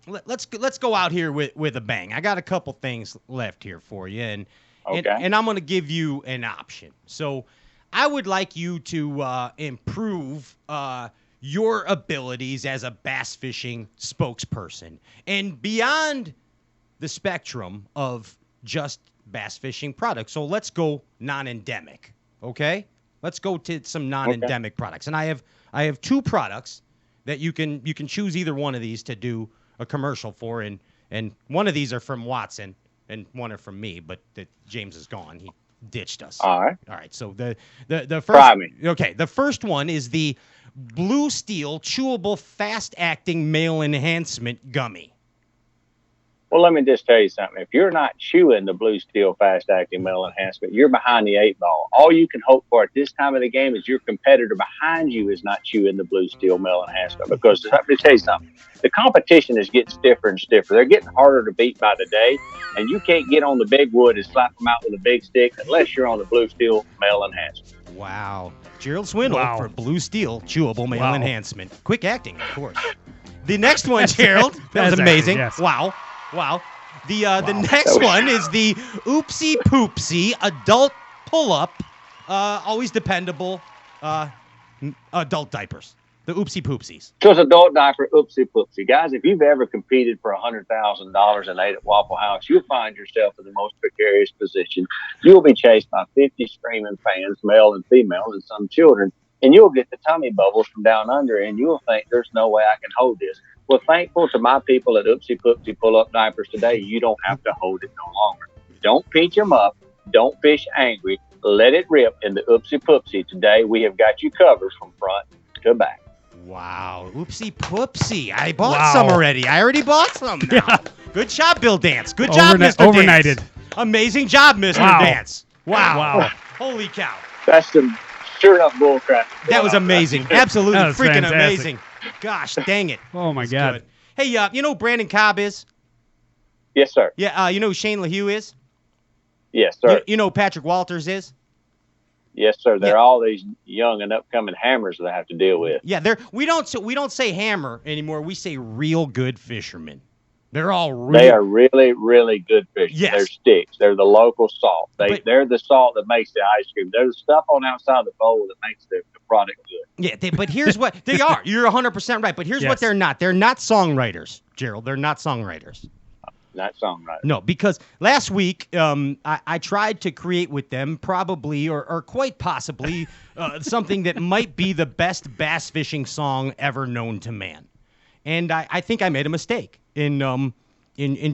let's go out here with a bang. I got a couple things left here for you, and I'm going to give you an option. So I would like you to improve your abilities as a bass fishing spokesperson and beyond the spectrum of just bass fishing products. So let's go non-endemic, okay? Let's go to some non-endemic products. And I have two products that you can choose either one of these to do a commercial for, and one of these are from Watson and one are from me, but James is gone. He ditched us. All right. So the first. Try me. Okay. The first one is the Blue Steel chewable fast-acting male enhancement gummy. Well, let me just tell you something. If you're not chewing the Blue Steel fast-acting male enhancement, you're behind the 8 ball. All you can hope for at this time of the game is your competitor behind you is not chewing the Blue Steel male enhancement. Because let me tell you something. The competition is getting stiffer and stiffer. They're getting harder to beat by the day, and you can't get on the big wood and slap them out with a big stick unless you're on the Blue Steel male enhancement. Wow. Gerald Swindle for Blue Steel chewable male enhancement. Quick acting, of course. The next one, Gerald, that was amazing. Yes. Wow. The next one is the Oopsie Poopsie adult pull-up, always dependable adult diapers. The Oopsie Poopsies. So it's adult diaper, Oopsie Poopsie. Guys, if you've ever competed for $100,000 and ate at Waffle House, you'll find yourself in the most precarious position. You'll be chased by 50 screaming fans, male and female, and some children, and you'll get the tummy bubbles from down under, and you'll think there's no way I can hold this. Well, thankful to my people at Oopsie Poopsie pull-up diapers today, you don't have to hold it no longer. Don't pinch them up. Don't fish angry. Let it rip in the Oopsie Poopsie. Today, we have got you covered from front to back. Wow. Oopsie Poopsie. I bought some already. I already bought some now. Yeah. Good job, Bill Dance. Good job, Mr. Overnighted. Dance. Amazing job, Mr. Dance. Wow. Holy cow. That's some sure enough bull crap. That was amazing. Absolutely that was freaking fantastic. Amazing. Gosh, dang it. Oh, my God. Good. Hey, you know who Brandon Cobb is? Yes, sir. Yeah, you know who Shane LaHue is? Yes, sir. You know who Patrick Walters is? Yes, sir. They're all these young and upcoming hammers that I have to deal with. Yeah, we don't say hammer anymore. We say real good fishermen. They're all They are really, really good fishermen. Yes. They're sticks. They're the local salt. They're the salt that makes the ice cream. They're the stuff on the outside of the bowl that makes the product good. Yeah, but here's what they are. You're 100% right. But here's what they're not. They're not songwriters, Gerald. They're not songwriters. Not songwriters. No, because last week I tried to create with them probably or quite possibly something that might be the best bass fishing song ever known to man. And I think I made a mistake in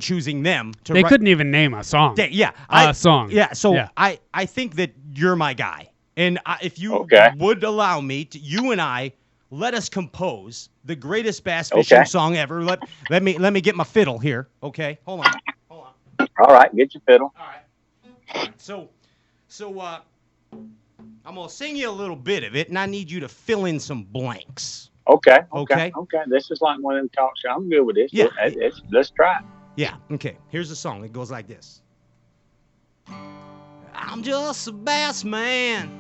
choosing them to They couldn't even name a song. A song. Yeah, so I think that you're my guy. And if you would allow me to, you and I, let us compose the greatest bass fishing song ever. Let me get my fiddle here. Okay, hold on. All right, get your fiddle. All right. So I'm gonna sing you a little bit of it, and I need you to fill in some blanks. Okay. Okay. This is like one of them talk shows. I'm good with this. Yeah. Let's try it. Yeah. Okay. Here's the song. It goes like this. I'm just a bass man.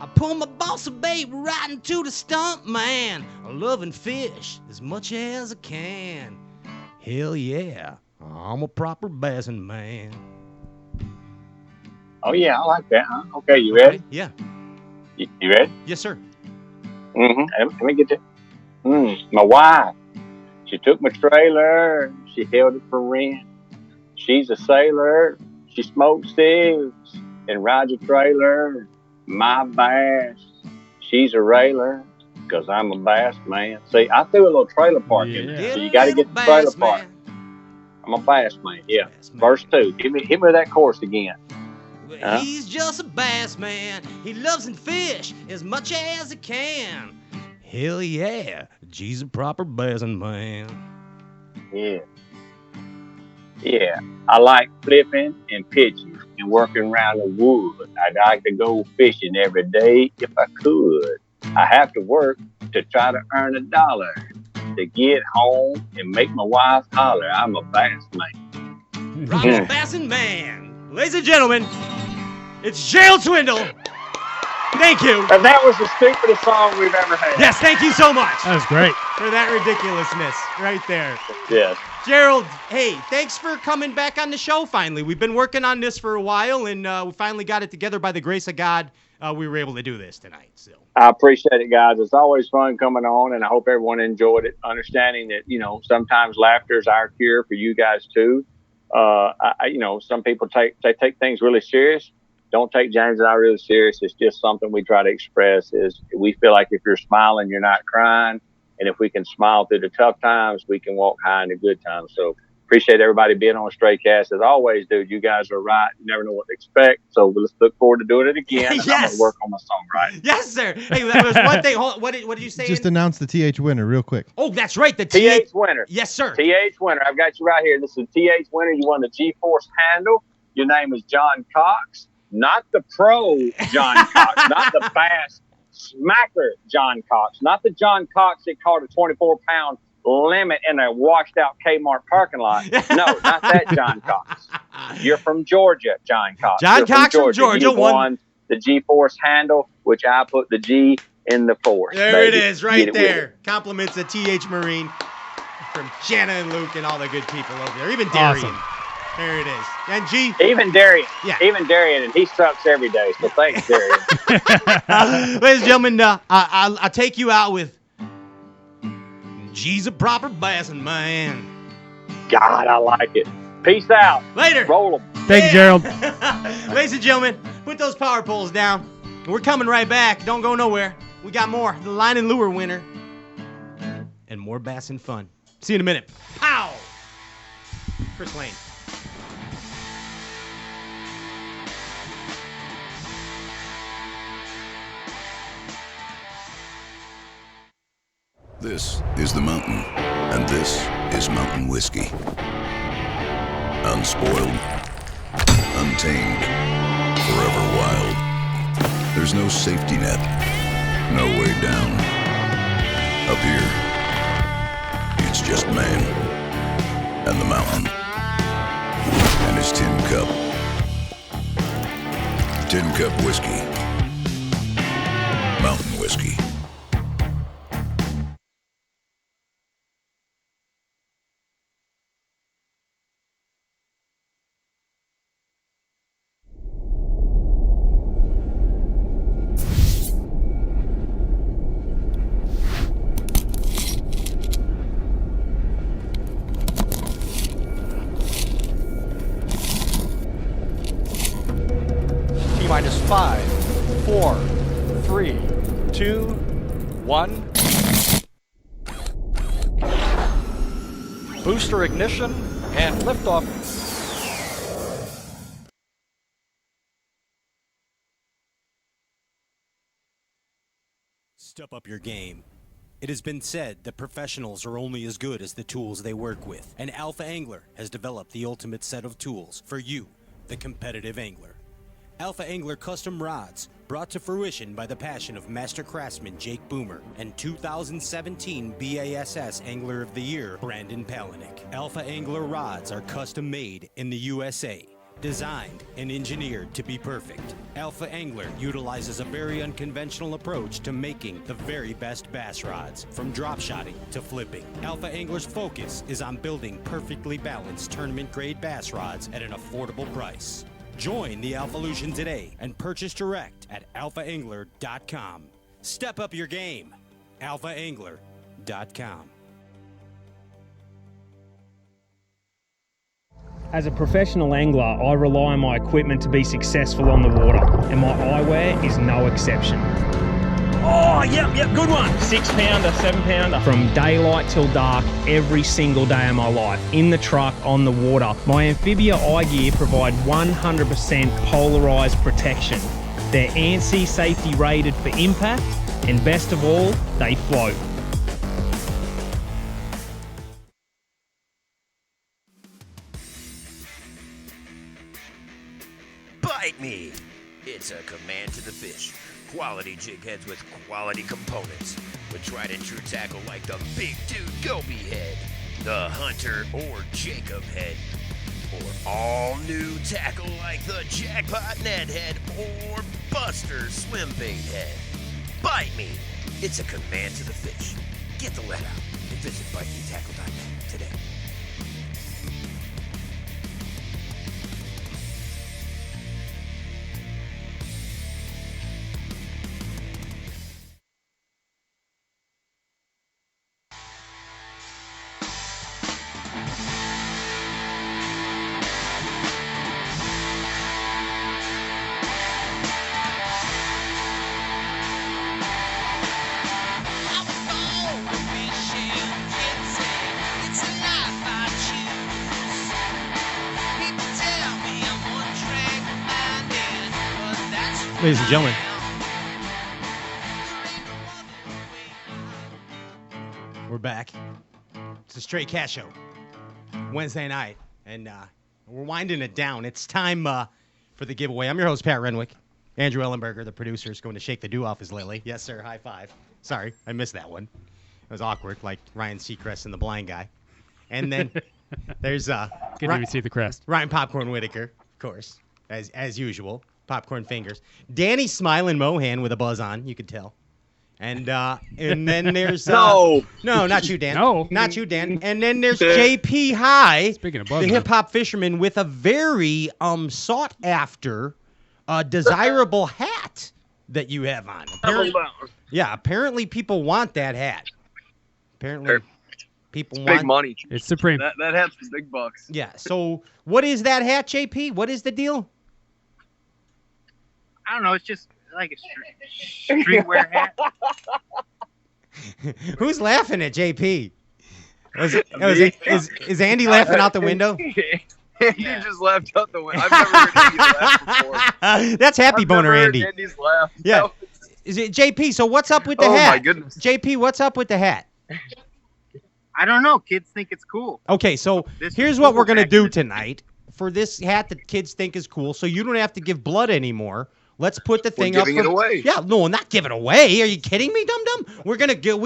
I pull my boss of bait right into the stump, man. Loving fish as much as I can. Hell yeah, I'm a proper bassing man. Oh yeah, I like that. Huh? Okay, you ready? Yeah. You ready? Yes, sir. Let me get that. My wife, she took my trailer. She held it for rent. She's a sailor. She smokes sticks and rides a trailer. My bass, she's a railer, 'cause I'm a bass man. See, I threw a little trailer park in there, so you got to get the trailer park. I'm a bass man, yeah. Verse 2. Hit me with that chorus again. He's just a bass man. He loves and fish as much as he can. Hell yeah, G's a proper bassing man. Yeah. Yeah, I like flipping and pitching and working around the wood. I'd like to go fishing every day if I could. I have to work to try to earn $1 to get home and make my wife holler. I'm a bass man. Robert's bassing man. Ladies and gentlemen, it's Gerald Swindle. Thank you. And that was the stupidest song we've ever had. Yes, thank you so much. That was great. For that ridiculousness right there. Yes. Gerald, hey, thanks for coming back on the show finally. We've been working on this for a while, and we finally got it together by the grace of God. We were able to do this tonight. So I appreciate it, guys. It's always fun coming on, and I hope everyone enjoyed it. Understanding that, sometimes laughter is our cure for you guys, too. Some people take things really serious. Don't take James and I really serious. It's just something we try to express. Is we feel like if you're smiling, you're not crying. And if we can smile through the tough times, we can walk high in the good times. So appreciate everybody being on Stray Cast. As always, dude, you guys are right. You never know what to expect. So let's look forward to doing it again. Yes. And I'm going to work on my song, right? Yes, sir. Hey, that was one thing. What did you say? Just announce the TH winner real quick. Oh, that's right. The TH winner. Yes, sir. TH winner. I've got you right here. This is TH winner. You won the G-Force handle. Your name is John Cox. Not the pro John Cox, not the bass smacker John Cox, not the John Cox that caught a 24-pound limit in a washed-out Kmart parking lot. No, not that John Cox. You're from Georgia, John Cox. John Cox from Georgia You won the G-Force handle, which I put the G in the force. There baby. it is, right there. Compliments of TH Marine from Shanna and Luke and all the good people over there. Even Darian. Awesome. There it is. And G. Even Darian. Yeah. Even Darian, and he sucks every day. So thanks, Darian. Ladies and gentlemen, I'll take you out with G's a proper bassing man. God, I like it. Peace out. Later. Roll 'em. Thank you, Gerald. Ladies and gentlemen, put those power poles down. We're coming right back. Don't go nowhere. We got more. The line and lure winner. And more bass and fun. See you in a minute. Pow! Chris Lane. This is the mountain, and this is mountain whiskey. Unspoiled, untamed, forever wild. There's no safety net, no way down. Up here, it's just man, and the mountain, and his tin cup. Tin Cup Whiskey. Mountain whiskey. T-minus 5, 4, 3, 2, 1. Booster ignition and liftoff. Step up your game. It has been said that professionals are only as good as the tools they work with, and Alpha Angler has developed the ultimate set of tools for you, the competitive angler. Alpha Angler Custom Rods, brought to fruition by the passion of master craftsman Jake Boomer and 2017 BASS Angler of the Year Brandon Palaniuk. Alpha Angler rods are custom made in the USA, designed and engineered to be perfect. Alpha Angler utilizes a very unconventional approach to making the very best bass rods, from drop shotting to flipping. Alpha Angler's focus is on building perfectly balanced tournament-grade bass rods at an affordable price. Join the Alphalution today and purchase direct at alphaangler.com. Step up your game. alphaangler.com. As a professional angler, I rely on my equipment to be successful on the water, and my eyewear is no exception. Oh, yep, good one. 6-pounder, 7-pounder. From daylight till dark, every single day of my life, in the truck, on the water. My Amphibia eye gear provide 100% polarized protection. They're ANSI safety rated for impact, and best of all, they float. Bite me! It's a command to the fish. Quality jig heads with quality components. With tried and true tackle like the Big Dude Goby head, the Hunter or Jacob head, or all new tackle like the Jackpot Net head or Buster Swim Bait head. Bite me! It's a command to the fish. Get the let out and visit BiteMeTackle.net today. Ladies and gentlemen, we're back. It's a Straight Cash Show, Wednesday night, and we're winding it down. It's time for the giveaway. I'm your host, Pat Renwick. Andrew Ellenberger, the producer, is going to shake the dew off his lily. Yes, sir. High five. Sorry, I missed that one. It was awkward, like Ryan Seacrest and the blind guy. And then there's Couldn't even see the crest. Ryan Popcorn Whitaker, of course, as usual. Popcorn fingers. Danny Smiling Mohan with a buzz on, you could tell. And then there's no, not you, Dan. No, not you, Dan. And then there's JP High, speaking of the buzz hip hop fisherman, with a very sought after, desirable hat that you have on. Apparently people want that hat. Apparently people want big money. It's supreme. That hat's for big bucks. Yeah. So what is that hat, JP? What is the deal? I don't know. It's just like a streetwear hat. Who's laughing at JP? Is Andy laughing out the window? Andy just laughed out the window. I've never heard Andy laugh before. That's Happy Boner Andy. Andy's laugh. Yeah. Is it JP? So what's up with the hat? Oh my goodness. JP, what's up with the hat? I don't know. Kids think it's cool. Okay, so here's what we're gonna do tonight for this hat that kids think is cool. So you don't have to give blood anymore. Let's put the thing up. Giving it away. Yeah, no, not giving it away. Are you kidding me, dum dum? We gotta get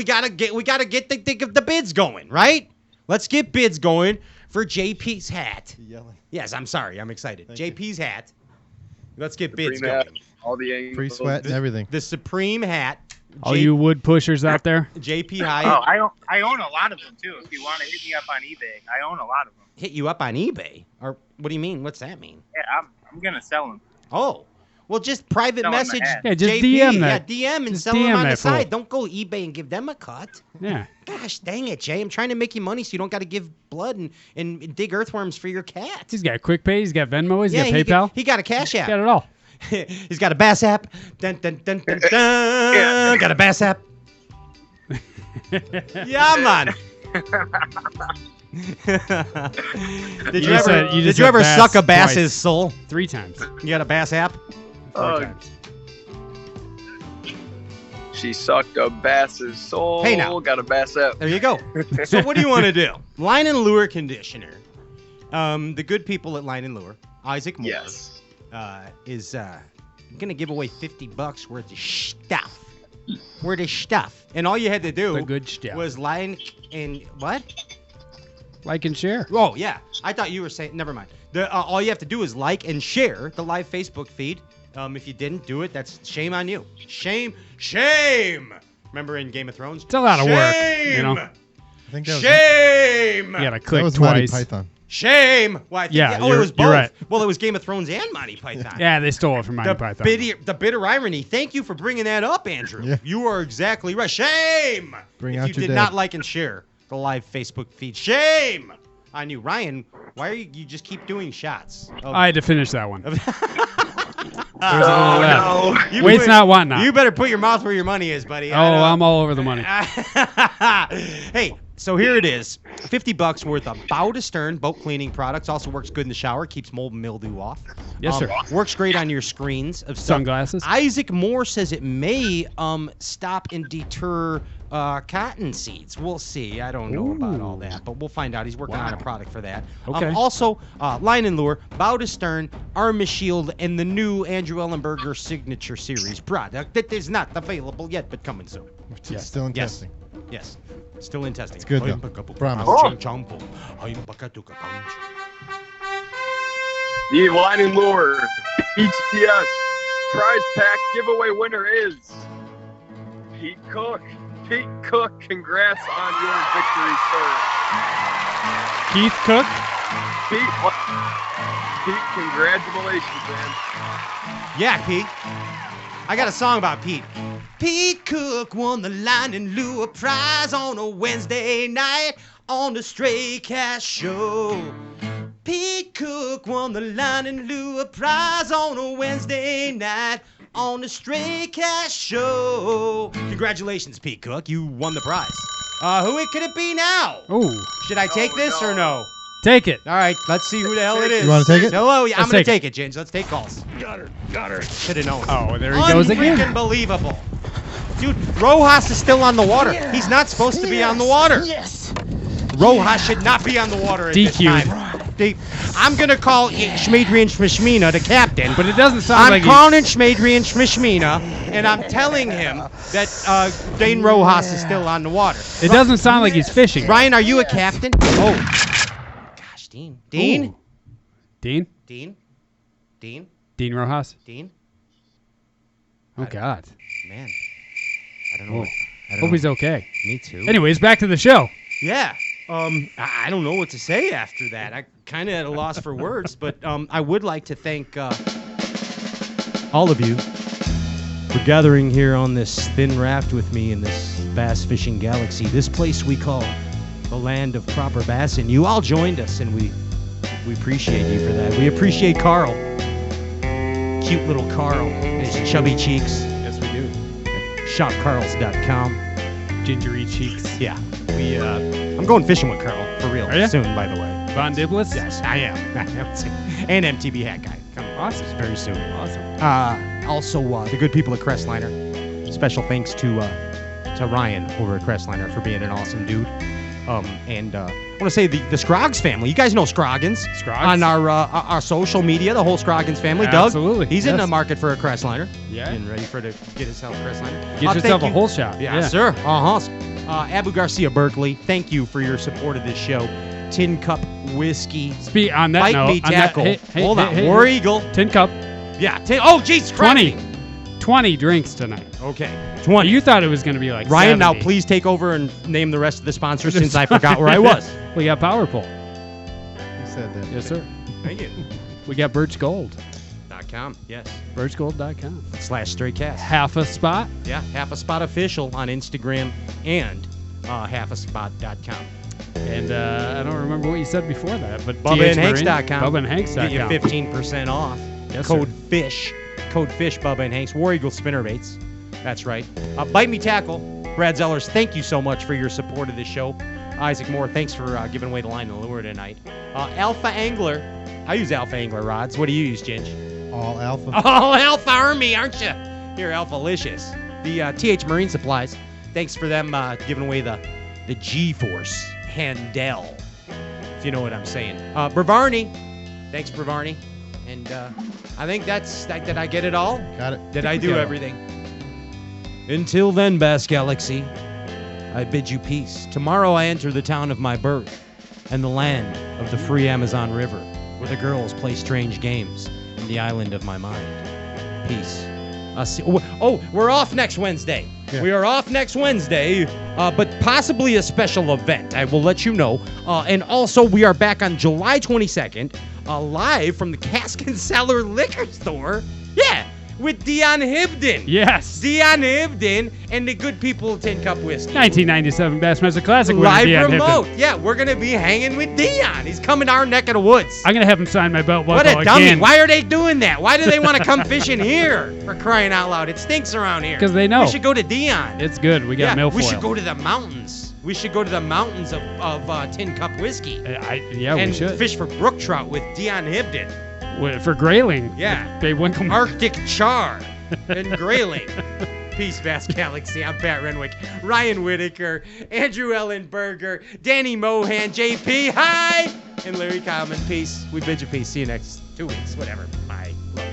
the bids going, right? Let's get bids going for JP's hat. Yes, I'm sorry, I'm excited. JP's hat. Let's get bids going. All the angles. Free sweat and everything. The Supreme hat. All you wood pushers out there. JP High. Oh, I own a lot of them too. If you want to hit me up on eBay, I own a lot of them. Hit you up on eBay? Or what do you mean? What's that mean? Yeah, I'm gonna sell them. Oh. Well, just private Sell 'em message Yeah, just JP. DM that. Yeah, DM and Just sell them DM on the that fool. side. Don't go eBay and give them a cut. Yeah. Gosh, dang it, Jay. I'm trying to make you money so you don't got to give blood and dig earthworms for your cat. He's got Quick Pay. He's got Venmo. He's got PayPal. He got a Cash App. He's got it all. He's got a Bass app. Dun, dun, dun, dun, dun. Got a Bass app. Yeah, man. Did you ever suck a bass's soul? 3 times. You got a Bass app? 4 times. She sucked a bass's soul. Hey, now. Got a bass app. There you go. So what do you want to do? Line and Lure Conditioner. The good people at Line and Lure, Isaac Moore. Yes. is going to give away $50 worth of stuff. And all you had to do The good stuff. was like and what? Like and share. Oh, yeah. I thought you were saying, never mind. All you have to do is like and share the live Facebook feed. If you didn't do it, that's shame on you. Shame. Remember in Game of Thrones? It's a lot of work, you know. I think that was Shame. You got to that click was twice. Monty Python. Shame. Well, I think, Yeah, it was both. you're right. Well, it was Game of Thrones and Monty Python. Yeah, they stole it from Monty Python. The bitter irony. Thank you for bringing that up, Andrew. Yeah. You are exactly right. Shame. Bring if out you your did dead. not like and share the live Facebook feed. Shame on you. Ryan, why are you just keep doing shots? I had to finish that one. No. Wait's not want not. You better put your mouth where your money is, buddy. I'm all over the money. Hey, so here it is. $50 worth of bow to stern boat cleaning products. Also works good in the shower. Keeps mold and mildew off. Yes, sir. Works great on your screens of stuff. Sunglasses. Isaac Moore says it may stop and deter cotton seeds. We'll see. I don't know about all that, but we'll find out. He's working on a product for that. Okay. Also, line and lure, bow to stern, Arma Shield, and the new Andrew Ellenberger Signature Series product that is not available yet, but coming soon. It's still in testing. Yes. Still in testing. It's good, though. Promise. The line and lure ETS prize pack giveaway winner is Pete Cook. Pete Cook, congrats on your victory, sir. Keith Cook? Pete, congratulations, man. Yeah, Pete. I got a song about Pete. Pete Cook won the line and lure prize on a Wednesday night on the Stray Cast Show. Pete Cook won the line and lure prize on a Wednesday night on the Stray Cast Show. Congratulations, Pete Cook. You won the prize. Who could it be now? Ooh. Should I take this or no? Take it. All right, let's see who the hell it is. You wanna take it? Hello, yeah, I'm Let's going to take take it, James. Let's take calls. Got her. Should have known. Oh, there he goes again. Unfreaking believable. Dude, Rojas is still on the water. Yeah. He's not supposed to be on the water. Yes. Rojas should not be on the water at this DQ. time. I'm going to call Schmadrian Schmishmina, the captain. But it doesn't sound like I'm calling Schmadrian Schmishmina, and I'm telling him that Dane Rojas is still on the water. It doesn't sound like he's fishing. Ryan, are you a captain? Oh. Gosh, Dean. Dean? Ooh. Dean? Dean? Dean? Dean Rojas? Dean? Oh, God. Man. I don't know. Hope he's okay. Me too. Anyways, back to the show. Yeah. I don't know what to say after that. I kind of at a loss for words, but I would like to thank all of you for gathering here on this thin raft with me in this bass fishing galaxy, this place we call the land of proper bass, and you all joined us, and we appreciate you for that. We appreciate Carl, cute little Carl, and his chubby cheeks. Yes, we do. ShopCarls.com. Gingery cheeks. Yeah. I'm going fishing with Carl for real Are ya? soon, by the way. Von Diblitz? Yes, I am. And MTB Hat Guy coming Awesome. very soon. Awesome. Also, the good people at Crestliner. Special thanks to Ryan over at Crestliner for being an awesome dude. And I want to say the Scroggs family. You guys know Scroggins. Scroggs? On our social media, the whole Scroggins family. Absolutely. Doug, he's in Yes. the market for a Crestliner. Yeah. Getting ready to get himself a Crestliner. Get yourself a whole shot. Yeah, sir. Abu Garcia Berkeley, thank you for your support of this show. Tin Cup Whiskey. On that Bite note, Me Tackle. Hold on. hey, War Eagle. Tin Cup. Yeah. Oh, jeez. 20 drinks tonight. Okay. 20. You thought it was going to be like Ryan, 70. now please take over and name the rest of the sponsors since I forgot where I was. We got Power Pole. You said that. Yes, sir. Thank you. We got Birchgold. .com. Yes. Birchgold.com. /StrayCast. Half a spot. Yeah. Half a Spot Official on Instagram and halfaspot.com. And I don't remember what you said before that, but BubbaandHanks.com. BubbaandHanks.com. Get you 15% off. Yes, Code sir. FISH. Code FISH, Bubba and Hanks. War Eagle spinnerbaits. That's right. Bite Me Tackle. Brad Zellers, thank you so much for your support of this show. Isaac Moore, thanks for giving away the line and lure tonight. Alpha Angler. I use Alpha Angler rods. What do you use, Ginge? All Alpha. All Alpha Army, aren't you? You're Alphalicious. The TH Marine Supplies. Thanks for them giving away the G-Force Handel, if you know what I'm saying. Bravarni. Thanks, Bravarni. And I think did I get it all? Got it. Did I do everything? Until then, Bass Galaxy, I bid you peace. Tomorrow I enter the town of my birth and the land of the free Amazon River, where the girls play strange games in the island of my mind. Peace. We're off next Wednesday. Yeah. We are off next Wednesday, but possibly a special event. I will let you know. And also, we are back on July 22nd, live from the Cask and Cellar Liquor Store. Yeah, with Dion Hibden. Yes. Dion Hibden and the good people of Tin Cup Whiskey. 1997 Bassmaster Classic winner, live Dion remote. Hibden. Yeah, we're going to be hanging with Dion. He's coming to our neck of the woods. I'm going to have him sign my belt buckle What a dummy. again. Why are they doing that? Why do they want to come fishing here? For crying out loud. It stinks around here. Because they know. We should go to Dion. It's good. We got milfoil. We should go to the mountains. We should go to the mountains of Tin Cup Whiskey. We should. And fish for brook trout with Dion Hibden. For grayling. Yeah. They wouldn't come. Arctic char and grayling. Peace, Bass Galaxy. I'm Pat Renwick, Ryan Whitaker, Andrew Ellenberger, Danny Mohan, JP, hi, and Larry Kalman. Peace. We bid you peace. See you next 2 weeks. Whatever. Bye. Love.